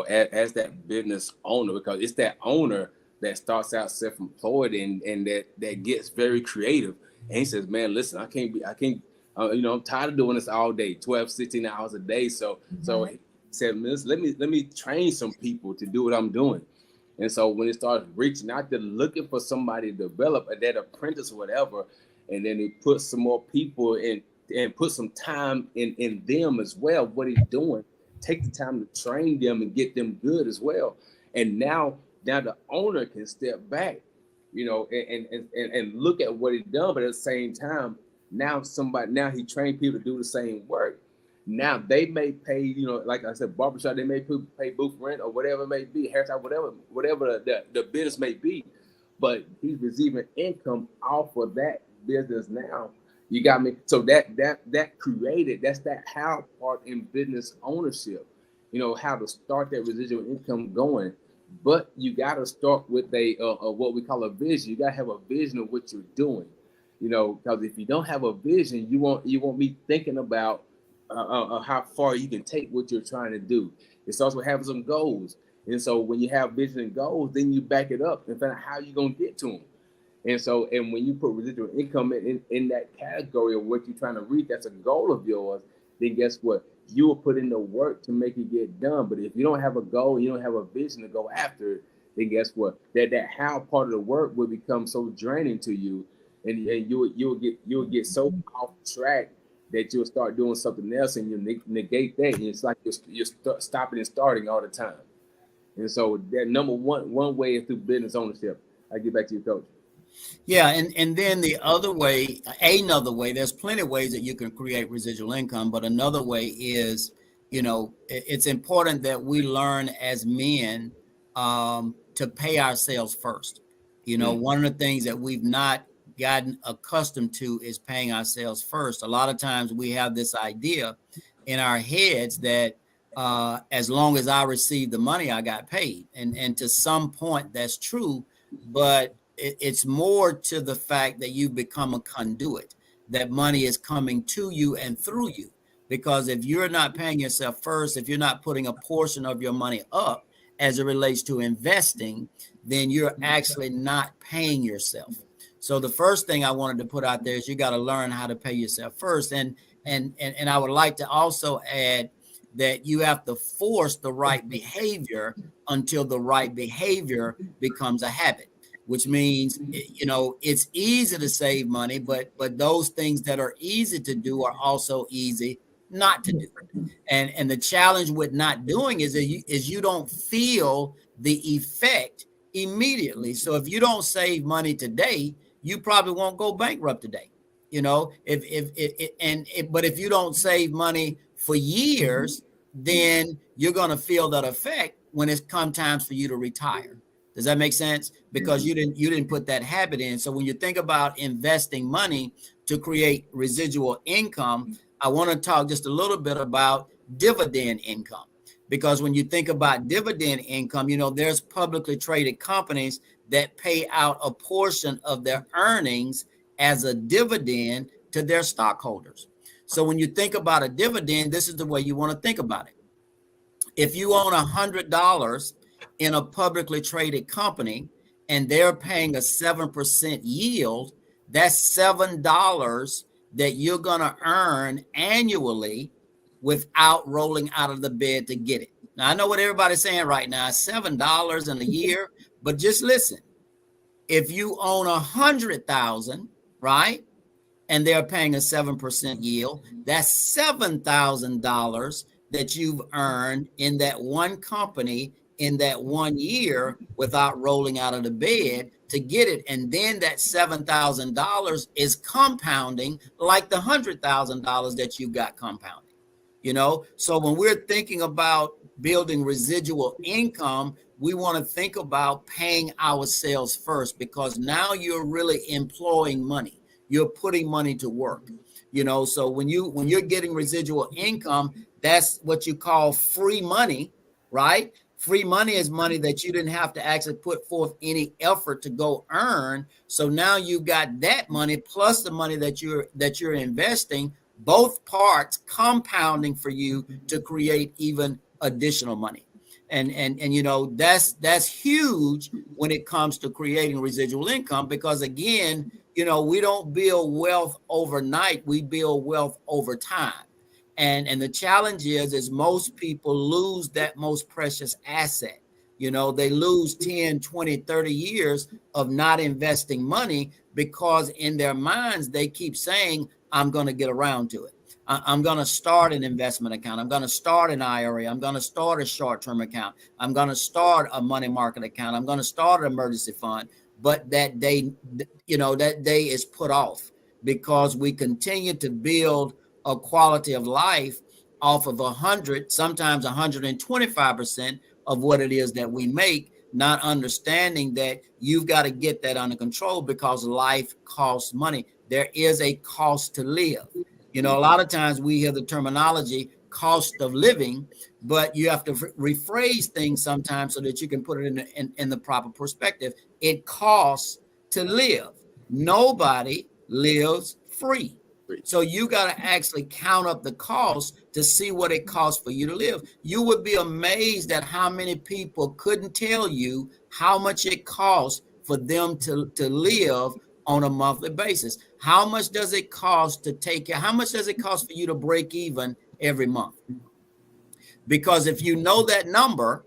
[SPEAKER 3] As that business owner, because it's that owner that starts out self-employed and that gets very creative. And he says, man, listen, I can't, I'm tired of doing this all day, 12, 16 hours a day. So he said, let me train some people to do what I'm doing. And so when it starts reaching out, they're looking for somebody to develop that apprentice or whatever, and then he puts some more people in and put some time in them as well. What he's doing, take the time to train them and get them good as well. And now the owner can step back, and look at what he's done. But at the same time, now he trained people to do the same work. Now they may pay, like I said, barbershop, they may pay booth rent or whatever it may be, hairstyle, whatever the business may be. But he's receiving income off of that business now. You got me. So that created, that's that how part in business ownership, how to start that residual income going. But you got to start with a what we call a vision. You got to have a vision of what you're doing, because if you don't have a vision, you won't be thinking about how far you can take what you're trying to do. It starts with having some goals. And so when you have vision and goals, then you back it up and find out how you're going to get to them. And when you put residual income in that category of what you're trying to reach, that's a goal of yours, then guess what? You will put in the work to make it get done. But if you don't have a goal, you don't have a vision to go after it, then guess what? That how part of the work will become so draining to you, and you'll get so off track that you'll start doing something else, and you negate that. And it's like you're stopping and starting all the time. And so that number one way is through business ownership. I get back to you, Coach.
[SPEAKER 2] Yeah, and then another way, there's plenty of ways that you can create residual income, but another way is, it's important that we learn as men to pay ourselves first. One of the things that we've not gotten accustomed to is paying ourselves first. A lot of times we have this idea in our heads that as long as I receive the money, I got paid. And to some point that's true, but it's more to the fact that you become a conduit, that money is coming to you and through you. Because if you're not paying yourself first, if you're not putting a portion of your money up as it relates to investing, then you're actually not paying yourself. So the first thing I wanted to put out there is you got to learn how to pay yourself first. And And I would like to also add that you have to force the right behavior until the right behavior becomes a habit, which means, it's easy to save money, but those things that are easy to do are also easy not to do. And the challenge with not doing is you don't feel the effect immediately. So if you don't save money today, you probably won't go bankrupt today. But if you don't save money for years, then you're going to feel that effect when it's come times for you to retire. Does that make sense? Because you didn't put that habit in. So when you think about investing money to create residual income, I want to talk just a little bit about dividend income. Because when you think about dividend income, there's publicly traded companies that pay out a portion of their earnings as a dividend to their stockholders. So when you think about a dividend, this is the way you want to think about it. If you own $100 in a publicly traded company and they're paying a 7% yield, that's $7 that you're going to earn annually without rolling out of the bed to get it. Now, I know what everybody's saying right now, $7 in a year, but just listen. If you own 100,000, right, and they're paying a 7% yield, that's $7,000 that you've earned in that one company in that 1 year without rolling out of the bed to get it. And then that $7,000 is compounding like the $100,000 that you got compounding. So when we're thinking about building residual income, we want to think about paying ourselves first, because now you're really employing money. You're putting money to work. So when you're getting residual income, that's what you call free money, right? Free money is money that you didn't have to actually put forth any effort to go earn. So now you've got that money plus the money that you're investing, both parts compounding for you to create even additional money. And that's huge when it comes to creating residual income, because again, we don't build wealth overnight, we build wealth over time. And the challenge is most people lose that most precious asset. They lose 10, 20, 30 years of not investing money because in their minds, they keep saying, I'm going to get around to it. I'm going to start an investment account. I'm going to start an IRA. I'm going to start a short-term account. I'm going to start a money market account. I'm going to start an emergency fund. But that day, that day is put off because we continue to build a quality of life off of 100, sometimes 125% of what it is that we make, not understanding that you've got to get that under control because life costs money. There is a cost to live. A lot of times we hear the terminology cost of living, but you have to rephrase things sometimes so that you can put it in the proper perspective. It costs to live. Nobody lives free. So you got to actually count up the cost to see what it costs for you to live. You would be amazed at how many people couldn't tell you how much it costs for them to live on a monthly basis. How much does it cost to take care? How much does it cost for you to break even every month? Because if you know that number,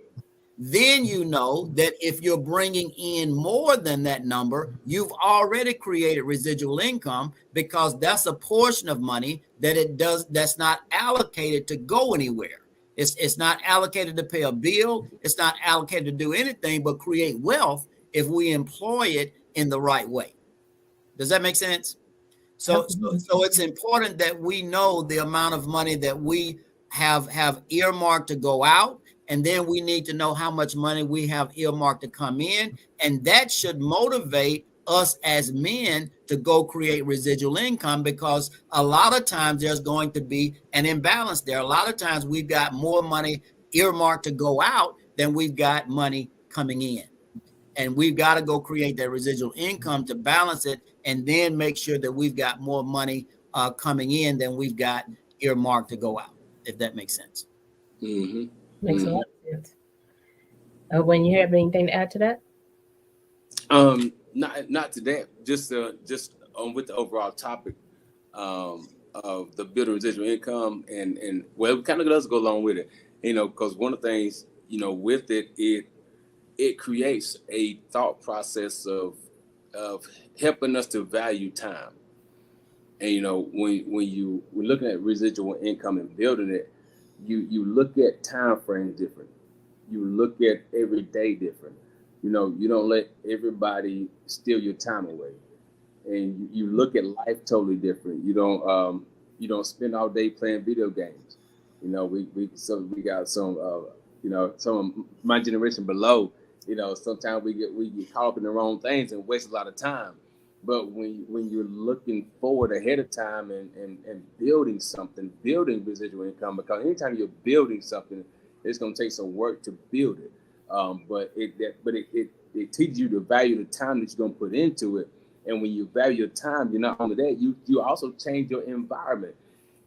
[SPEAKER 2] then you know that if you're bringing in more than that number, you've already created residual income, because that's a portion of money that's not allocated to go anywhere. It's not allocated to pay a bill. It's not allocated to do anything but create wealth if we employ it in the right way. Does that make sense? So it's important that we know the amount of money that we have earmarked to go out, and then we need to know how much money we have earmarked to come in, and that should motivate us as men to go create residual income, because a lot of times there's going to be an imbalance there. A lot of times we've got more money earmarked to go out than we've got money coming in. And we've got to go create that residual income to balance it, and then make sure that we've got more money coming in than we've got earmarked to go out, if that makes sense.
[SPEAKER 3] Mm-hmm.
[SPEAKER 1] Makes a lot of sense. When you have anything to add to that?
[SPEAKER 3] Not to that. Just with the overall topic. of the building residual income, and well, it kind of does go along with it, because one of the things, with it creates a thought process of helping us to value time. And when we're looking at residual income and building it, you look at time frames different. You look at every day different. You don't let everybody steal your time away, and you look at life totally different. You don't spend all day playing video games. We got some some of my generation below. Sometimes we get caught up in the wrong things and waste a lot of time. But when you're looking forward ahead of time and building something, building residual income, because anytime you're building something, it's going to take some work to build it. But it teaches you to value the time that you're going to put into it. And when you value your time, you're not only that, you also change your environment.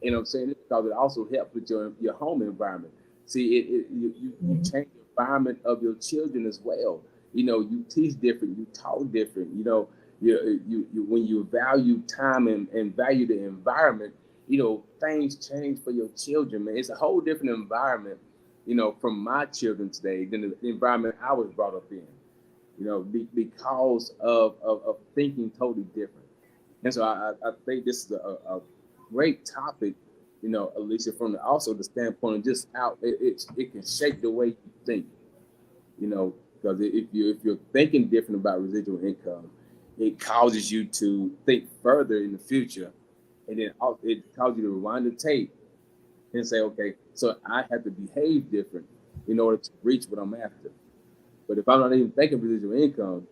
[SPEAKER 3] You know what I'm saying? Because it also helps with your home environment. See, you change the environment of your children as well. You teach different, you talk different. When you value time and value the environment, things change for your children, man. It's a whole different environment, from my children today than the environment I was brought up in, because of thinking totally different. And so I think this is a great topic, Alicia, from also the standpoint of just how it can shape the way you think, because if you're thinking different about residual income, it causes you to think further in the future, and then it causes you to rewind the tape and say, okay, so I have to behave different in order to reach what I'm after. But if I'm not even thinking residual income,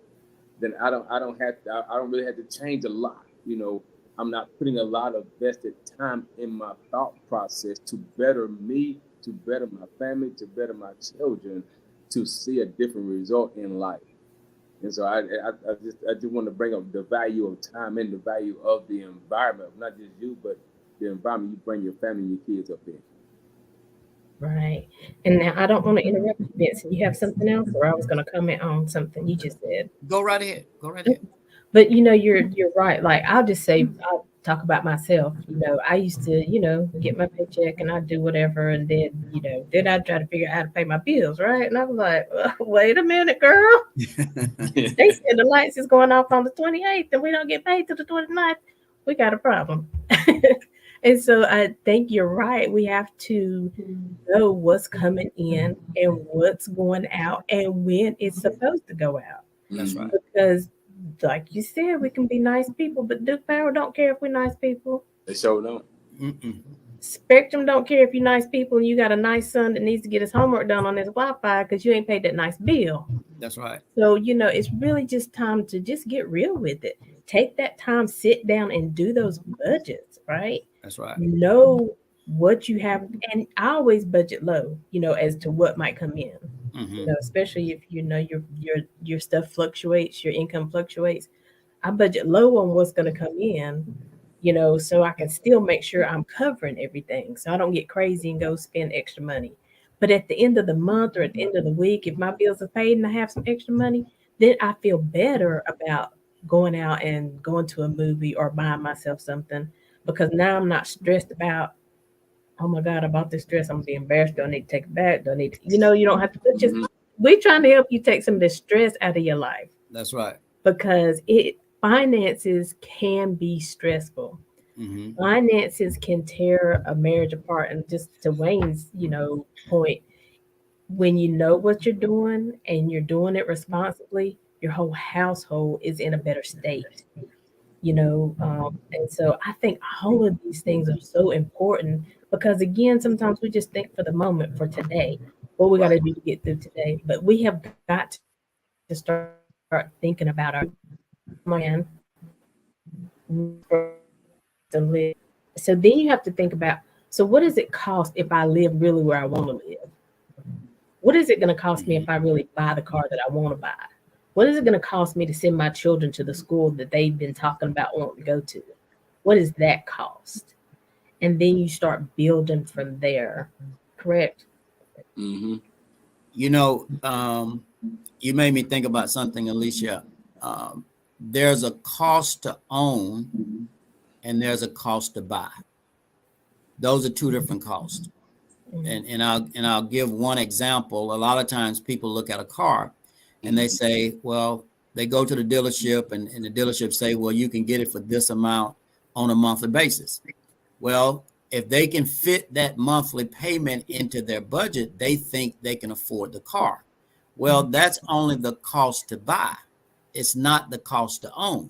[SPEAKER 3] then I don't really have to change a lot. I'm not putting a lot of vested time in my thought process to better me, to better my family, to better my children, to see a different result in life. And so I just want to bring up the value of time and the value of the environment, not just you, but the environment you bring your family and your kids up in.
[SPEAKER 1] Right. And now I don't want to interrupt you, Vincent. You have something else, or I was going to comment on something you just said.
[SPEAKER 2] Go right ahead. Go right ahead.
[SPEAKER 1] But you're right. Like I'll talk about myself. I used to, get my paycheck and I'd do whatever, and then I'd try to figure out how to pay my bills, right? And I was like, wait a minute, girl. They said the lights is going off on the 28th and we don't get paid till the 29th. We got a problem. And so I think you're right. We have to know what's coming in and what's going out and when it's supposed to go out.
[SPEAKER 2] That's right.
[SPEAKER 1] Because like you said, we can be nice people, but Duke Power don't care if we're nice people.
[SPEAKER 3] They sure don't.
[SPEAKER 2] Mm-mm.
[SPEAKER 1] Spectrum don't care if you're nice people and you got a nice son that needs to get his homework done on his Wi-Fi because you ain't paid that nice bill.
[SPEAKER 2] That's right.
[SPEAKER 1] So, it's really just time to just get real with it. Take that time, sit down and do those budgets, right?
[SPEAKER 2] That's right.
[SPEAKER 1] Know what you have. And I always budget low, as to what might come in.
[SPEAKER 2] Mm-hmm.
[SPEAKER 1] Especially if your stuff fluctuates, your income fluctuates. I budget low on what's going to come in, so I can still make sure I'm covering everything, so I don't get crazy and go spend extra money. But at the end of the month or at the end of the week, if my bills are paid and I have some extra money, then I feel better about going out and going to a movie or buying myself something, because now I'm not stressed about, oh my God, I bought this dress. I'm gonna be embarrassed. Do I need to take it back? Do I need to, you don't have to just, we're trying to help you take some of the stress out of your life.
[SPEAKER 2] That's right.
[SPEAKER 1] Because finances can be stressful.
[SPEAKER 2] Mm-hmm.
[SPEAKER 1] Finances can tear a marriage apart. And just to Wayne's, point, when you know what you're doing and you're doing it responsibly, your whole household is in a better state. And so I think all of these things are so important, because again, sometimes we just think for the moment, for today, what we got to do to get through today. But we have got to start thinking about our plan to live. So then you have to think about, so what does it cost if I live really where I want to live? What is it going to cost me if I really buy the car that I want to buy? What is it going to cost me to send my children to the school that they've been talking about wanting to go to? What is that cost? And then you start building from there. Correct?
[SPEAKER 3] Mm-hmm.
[SPEAKER 2] You made me think about something, Alicia. There's a cost to own and there's a cost to buy. those are two different costs. And I'll give one example. A lot of times people look at a car and they say, well, they go to the dealership and the dealership say, well, you can get it for this amount on a monthly basis. Well, if they can fit that monthly payment into their budget, they think they can afford the car. Well, that's only the cost to buy. It's not the cost to own,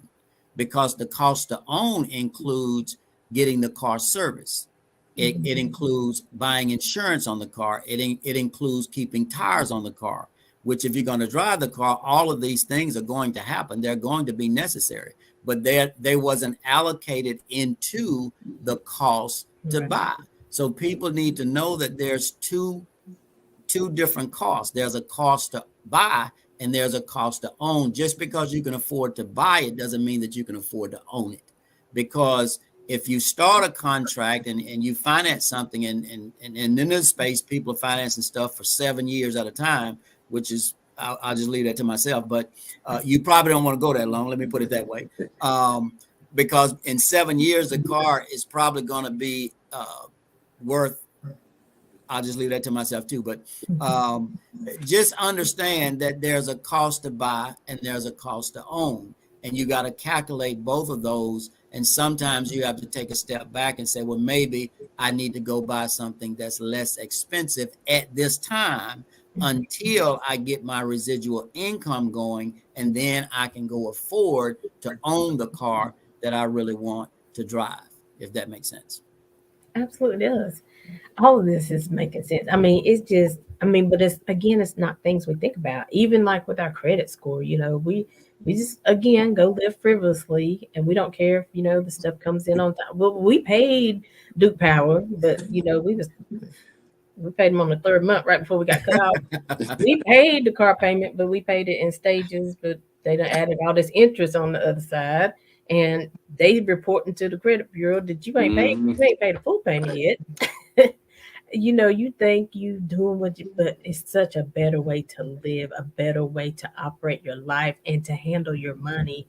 [SPEAKER 2] because the cost to own includes getting the car serviced. It includes buying insurance on the car. It includes keeping tires on the car, which if you're going to drive the car, all of these things are going to happen. They're going to be necessary, but they wasn't allocated into the cost to buy. So people need to know that there's two different costs. There's a cost to buy and there's a cost to own. Just because you can afford to buy it doesn't mean that you can afford to own it. Because if you start a contract and you finance something, and in this space, people are financing stuff for 7 years at a time, which is, I'll just leave that to myself, but you probably don't want to go that long. Let me put it that way. Because in 7 years, the car is probably going to be worth, I'll just leave that to myself too. But just understand that there's a cost to buy and there's a cost to own. And you got to calculate both of those. And sometimes you have to take a step back and say, well, maybe I need to go buy something that's less expensive at this time until I get my residual income going. And then I can go afford to own the car that I really want to drive, if that makes sense.
[SPEAKER 1] Absolutely does. All of this is making sense. I mean, it's just, but it's not things we think about. Even like with our credit score, we just, again, go live frivolously and we don't care if, the stuff comes in on time. Well, we paid Duke Power, but, we paid them on the third month right before we got cut off. We paid the car payment, but we paid it in stages, but they done added all this interest on the other side. And they reporting to the credit bureau that you ain't paid the full payment yet. You think you doing but it's such a better way to live, a better way to operate your life and to handle your money.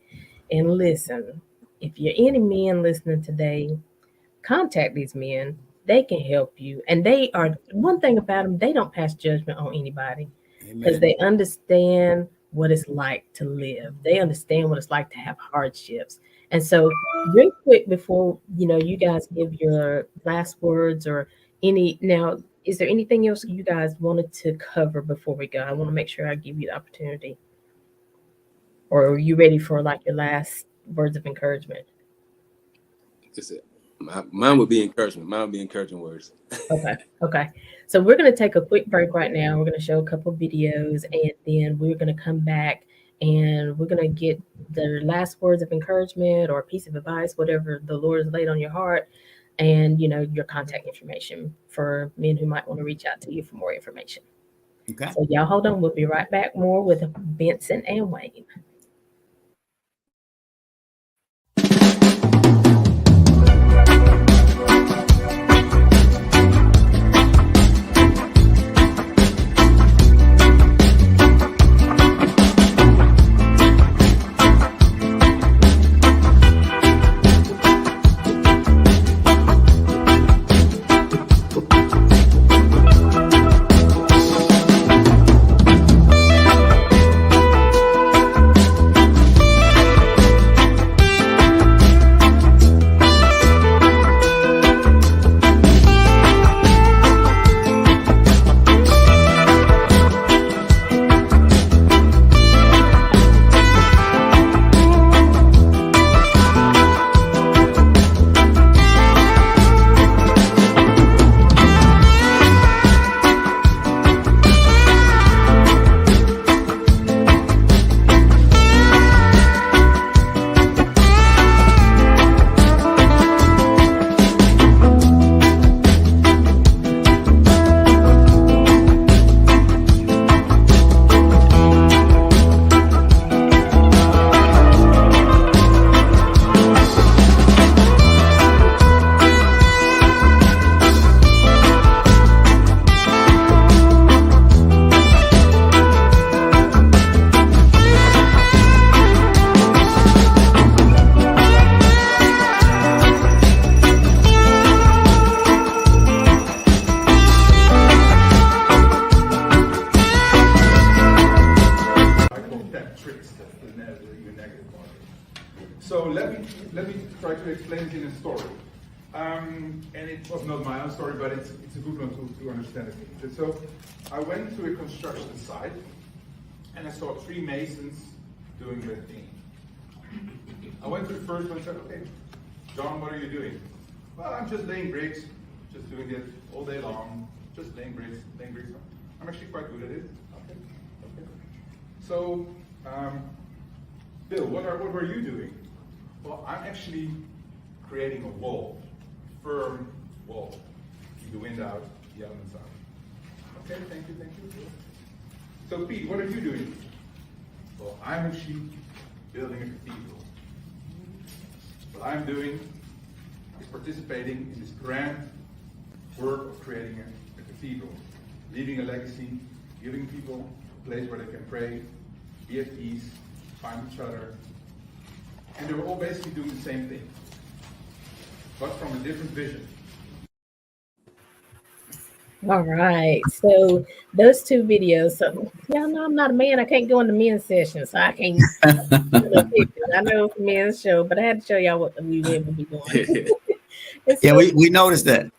[SPEAKER 1] And listen, if you're any men listening today, contact these men. They can help you. And one thing about them, they don't pass judgment on anybody because they understand what it's like to live. They understand what it's like to have hardships. And so real quick before, you guys give your last words or is there anything else you guys wanted to cover before we go? I want to make sure I give you the opportunity. Or are you ready for like your last words of encouragement?
[SPEAKER 3] That's it. Mine would be encouragement. Mine would be encouraging words.
[SPEAKER 1] Okay. So we're going to take a quick break right now. We're going to show a couple videos and then we're going to come back and we're going to get the last words of encouragement or a piece of advice, whatever the Lord has laid on your heart, and your contact information for men who might want to reach out to you for more information.
[SPEAKER 2] Okay.
[SPEAKER 1] So y'all hold on. We'll be right back more with Benson and Wayne.
[SPEAKER 4] to explain it in a story. And it was not my own story, but it's a good one to understand it. So I went to a construction site, and I saw 3 masons doing their thing. I went to the first one and said, okay, John, what are you doing? Well, I'm just laying bricks, just doing it all day long, just laying bricks. I'm actually quite good at it. Okay. So, Bill, what were you doing? Well, I'm actually creating a wall, firm wall. Keep the wind out, the elements out. Okay, thank you. So Pete, what are you doing? Well, I'm actually building a cathedral. What I'm doing is participating in this grand work of creating a cathedral, leaving a legacy, giving people a place where they can pray, be at peace, find each other. And they were all basically doing the same thing, but from a different vision.
[SPEAKER 1] All right. So those 2 videos. So y'all know I'm not a man. I can't go into men's sessions, so I can't. I know it's a men's show, but I had to show y'all what we women be doing.
[SPEAKER 2] Yeah, we noticed that.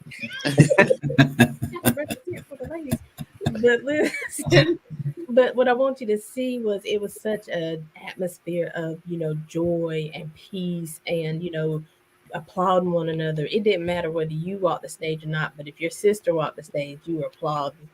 [SPEAKER 1] But listen, but what I want you to see was it was such an atmosphere of, joy and peace and, applauding one another. It didn't matter whether you walked the stage or not, but if your sister walked the stage, you were applauding.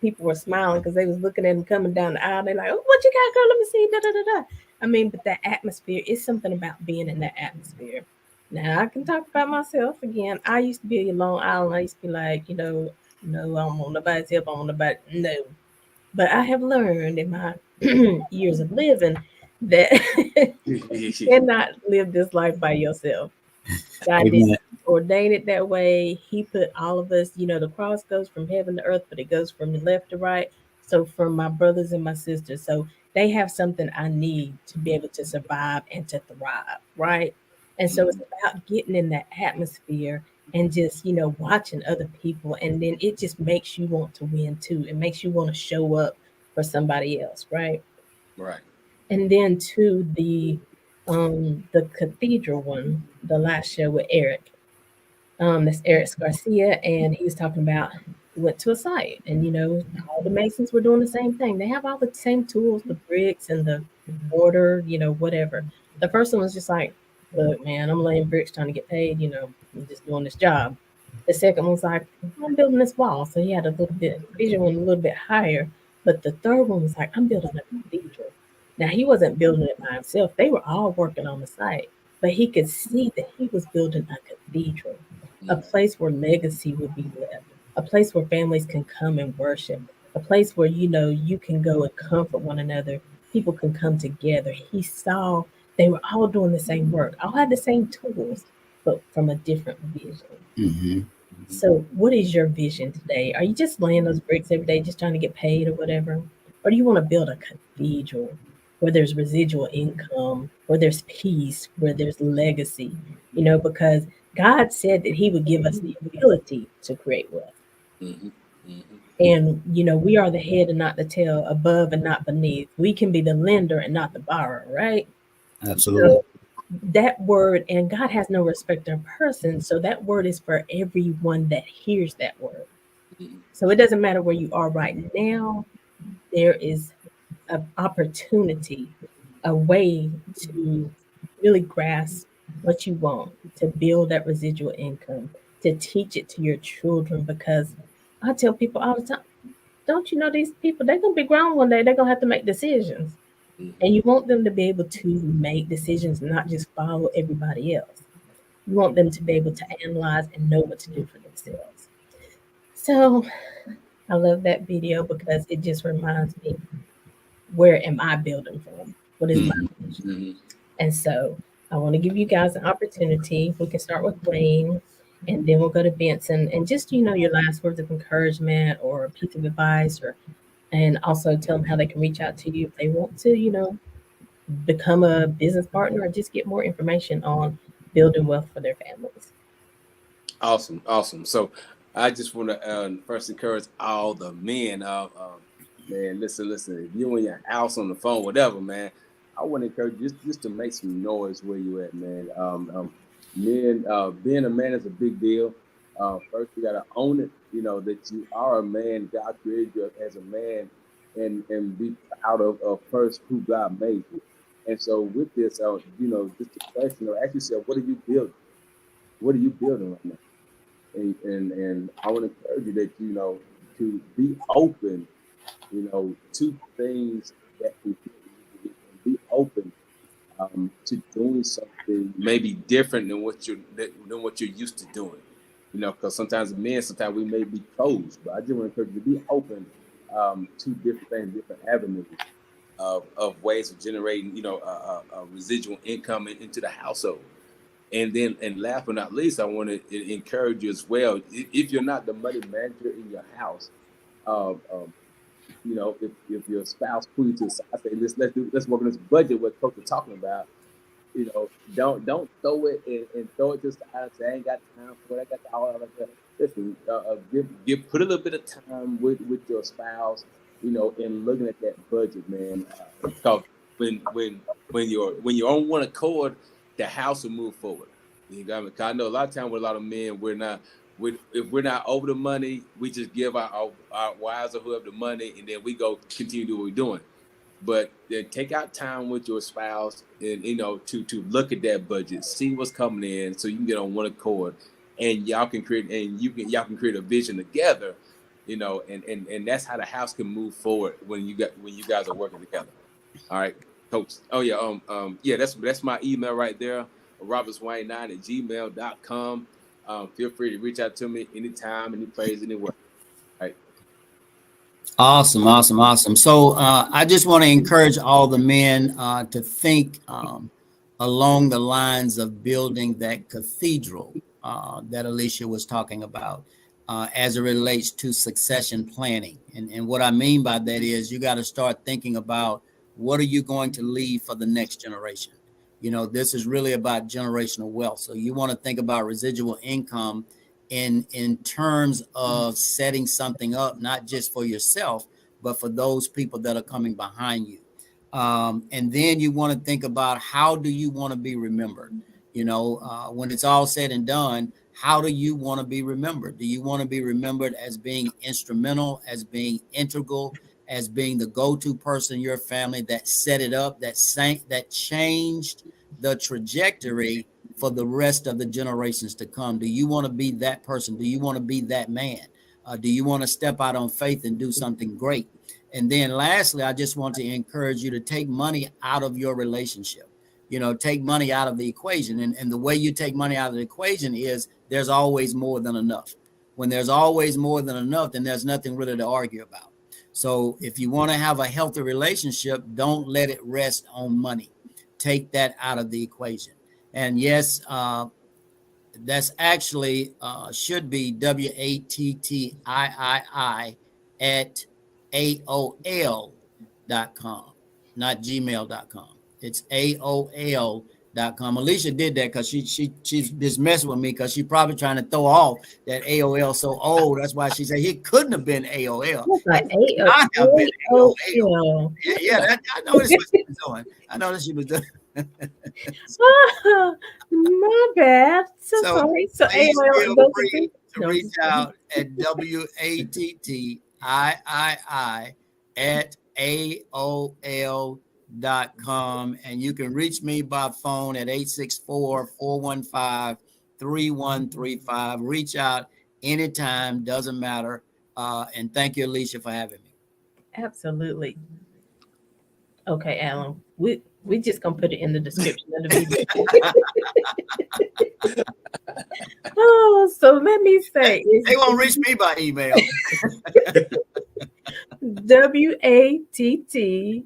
[SPEAKER 1] People were smiling because they was looking at them coming down the aisle. They're like, oh, what you got, girl? Let me see. Da, da, da, da. I mean, but that atmosphere is something about being in that atmosphere. Now, I can talk about myself again. I used to be a Long Island. I used to be like, no, I don't want nobody's help. I don't want nobody. No. But I have learned in my years of living that you cannot live this life by yourself. God didn't ordain it that way. He put all of us, the cross goes from heaven to earth, but it goes from the left to right. So from my brothers and my sisters, so they have something I need to be able to survive and to thrive, right? And so it's about getting in that atmosphere and just, watching other people. And then it just makes you want to win too. It makes you want to show up for somebody else, right?
[SPEAKER 3] Right.
[SPEAKER 1] And then to the cathedral one, the last show with Eric. That's Eric Garcia, and he was talking about he went to a site, and all the masons were doing the same thing. They have all the same tools, the bricks and the mortar, whatever. The first one was just like, look, man, I'm laying bricks trying to get paid, I'm just doing this job. The second one was like, I'm building this wall. So he had a little bit vision went a little bit higher. But the third one was like, I'm building a cathedral. Now he wasn't building it by himself. They were all working on the site, but he could see that he was building a cathedral, a place where legacy would be left, a place where families can come and worship, a place where you can go and comfort one another. People can come together. He saw they were all doing the same work, all had the same tools, but from a different vision.
[SPEAKER 2] Mm-hmm.
[SPEAKER 1] So, what is your vision today? Are you just laying those bricks every day, just trying to get paid or whatever? Or do you want to build a cathedral where there's residual income, where there's peace, where there's legacy? Because God said that He would give us the ability to create wealth.
[SPEAKER 3] Mm-hmm. Mm-hmm.
[SPEAKER 1] And, we are the head and not the tail, above and not beneath. We can be the lender and not the borrower, right?
[SPEAKER 2] Absolutely.
[SPEAKER 1] So, that word, and God has no respect of person. So that word is for everyone that hears that word. So it doesn't matter where you are right now. There is an opportunity, a way to really grasp what you want, to build that residual income, to teach it to your children. Because I tell people all the time, don't you know these people, they're going to be grown one day. They're going to have to make decisions. And you want them to be able to make decisions, not just follow everybody else. You want them to be able to analyze and know what to do for themselves. So I love that video because it just reminds me, where am I building from? What is my vision? And so I want to give you guys an opportunity. We can start with Wayne, and then we'll go to Benson. And just, your last words of encouragement or a piece of advice, and also tell them how they can reach out to you if they want to, become a business partner or just get more information on building wealth for their families.
[SPEAKER 3] Awesome. So I just want to first encourage all the men. Man, listen. If you in your house on the phone, whatever, man, I want to encourage you just to make some noise where you at, man. Men, being a man is a big deal. First, you got to own it. You know that you are a man. God created you as a man, and be proud of first who God made you. And so, with this, just a question, ask yourself, what are you building? What are you building right now? And I want to encourage you that to be open, to things that can be open to doing something maybe different than what you're used to doing. Because sometimes we may be closed, but I just want to encourage you to be open to different things, different avenues of ways of generating, a residual income into the household. And then, and last but not least, I want to encourage you as well. If you're not the money manager in your house, um, um, if your spouse pulls you to the side, say, let's work on this budget. What Coach was talking about, don't throw it and throw it to the side and say, I ain't got time for it. I got all like that. Listen, put a little bit of time with your spouse, in looking at that budget, man. Because when you're on one accord, the house will move forward. You got me? 'Cause I know a lot of times with a lot of men, if we're not over the money, we just give our wives or whoever the money, and then we go continue to do what we're doing. But then take out time with your spouse and to look at that budget, see what's coming in, so you can get on one accord, and y'all can create a vision together, and that's how the house can move forward when you guys are working together. All right, Coach. Oh yeah, yeah, that's my email right there, robertswayne9@gmail.com. Feel free to reach out to me anytime, any place, anywhere. All right.
[SPEAKER 2] Awesome, awesome, awesome. So I just want to encourage all the men to think along the lines of building that cathedral that Alicia was talking about as it relates to succession planning. And what I mean by that is you got to start thinking about what are you going to leave for the next generation. This is really about generational wealth. So you want to think about residual income in terms of setting something up, not just for yourself, but for those people that are coming behind you. And then you want to think about how do you want to be remembered? When it's all said and done, how do you want to be remembered? Do you want to be remembered as being instrumental, as being integral, as being the go-to person in your family that set it up, that changed the trajectory for the rest of the generations to come? Do you want to be that person? Do you want to be that man? Do you want to step out on faith and do something great? And then lastly, I just want to encourage you to take money out of your relationship. Take money out of the equation. And the way you take money out of the equation is there's always more than enough. When there's always more than enough, then there's nothing really to argue about. So if you want to have a healthy relationship, don't let it rest on money. Take that out of the equation. And yes, that's actually should be WATTIII at AOL.com, not gmail.com. It's AOL.com. Alicia did that because she's just messing with me because she's probably trying to throw off that AOL so old. That's why she said he couldn't have been AOL.
[SPEAKER 1] Like
[SPEAKER 2] AOL. Yeah, I noticed what she was doing. I noticed she was doing.
[SPEAKER 1] My bad. So sorry. So
[SPEAKER 2] please feel free to
[SPEAKER 1] No,
[SPEAKER 2] reach out at WATTIII at AOL.com. And you can reach me by phone at 864-415-3135. Reach out anytime, doesn't matter. And thank you, Alicia, for having me.
[SPEAKER 1] absolutely. Okay, Alan. We just gonna put it in the description of the video. Oh, so let me say
[SPEAKER 2] They won't reach me by email.
[SPEAKER 1] WATTIII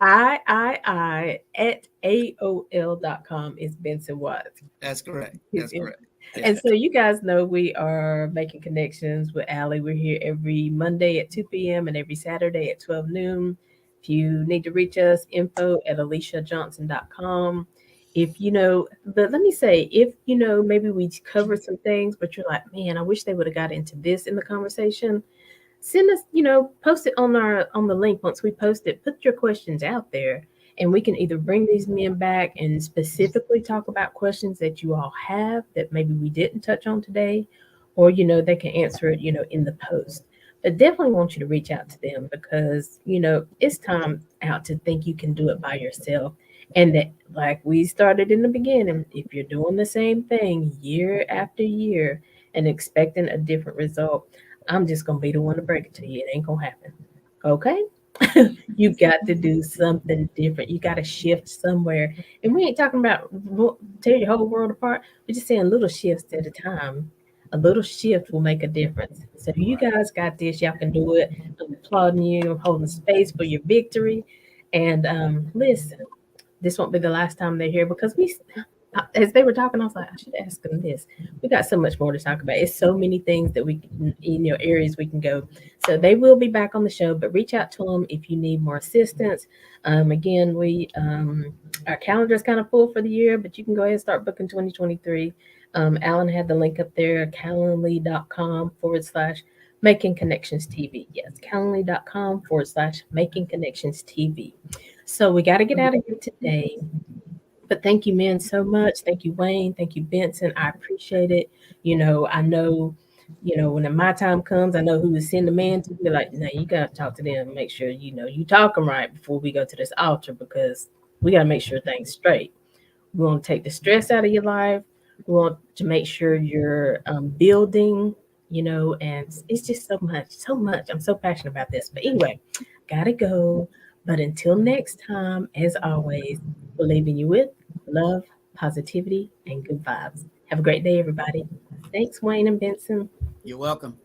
[SPEAKER 1] at AOL.com is Benson Watts.
[SPEAKER 2] That's correct. That's correct. Yeah.
[SPEAKER 1] And so you guys know we are making connections with Aly. We're here every Monday at 2 p.m. and every Saturday at 12 noon. If you need to reach us, info@AliciaJohnson.com. But let me say, if maybe we covered some things, but you're like, man, I wish they would have got into this in the conversation. Send us, post it on the link once we post it. Put your questions out there, And we can either bring these men back and specifically talk about questions that you all have that maybe we didn't touch on today, or, they can answer it, in the post. But definitely want you to reach out to them because, it's time out to think you can do it by yourself. And that, like we started in the beginning, if you're doing the same thing year after year and expecting a different result, I'm just going to be the one to break it to you. It ain't going to happen. Okay? You got to do something different. You got to shift somewhere. And we ain't talking about tear your whole world apart. We're just saying little shifts at a time. A little shift will make a difference. So you guys got this. Y'all can do it. I'm applauding you. I'm holding space for your victory. And listen, this won't be the last time they're here because as they were talking, I was like, I should ask them this. We got so much more to talk about. It's so many things that we can, areas we can go. So they will be back on the show, but reach out to them if you need more assistance. Again, our calendar is kind of full for the year, but you can go ahead and start booking 2023. Alan had the link up there, calendly.com/Making Connections TV. Yes, calendly.com/Making Connections TV. So we got to get out of here today. But thank you, men, so much. Thank you, Wayne. Thank you, Benson. I appreciate it. I know, when my time comes, I know who to send the man to. Be like, no, you got to talk to them. Make sure, you talk them right before we go to this altar because we got to make sure things straight. We want to take the stress out of your life. We want to make sure you're building, and it's just so much, so much. I'm so passionate about this. But anyway, got to go. But until next time, as always, we're leaving you with love, positivity, and good vibes. Have a great day, everybody. Thanks, Wayne and Benson.
[SPEAKER 2] You're welcome.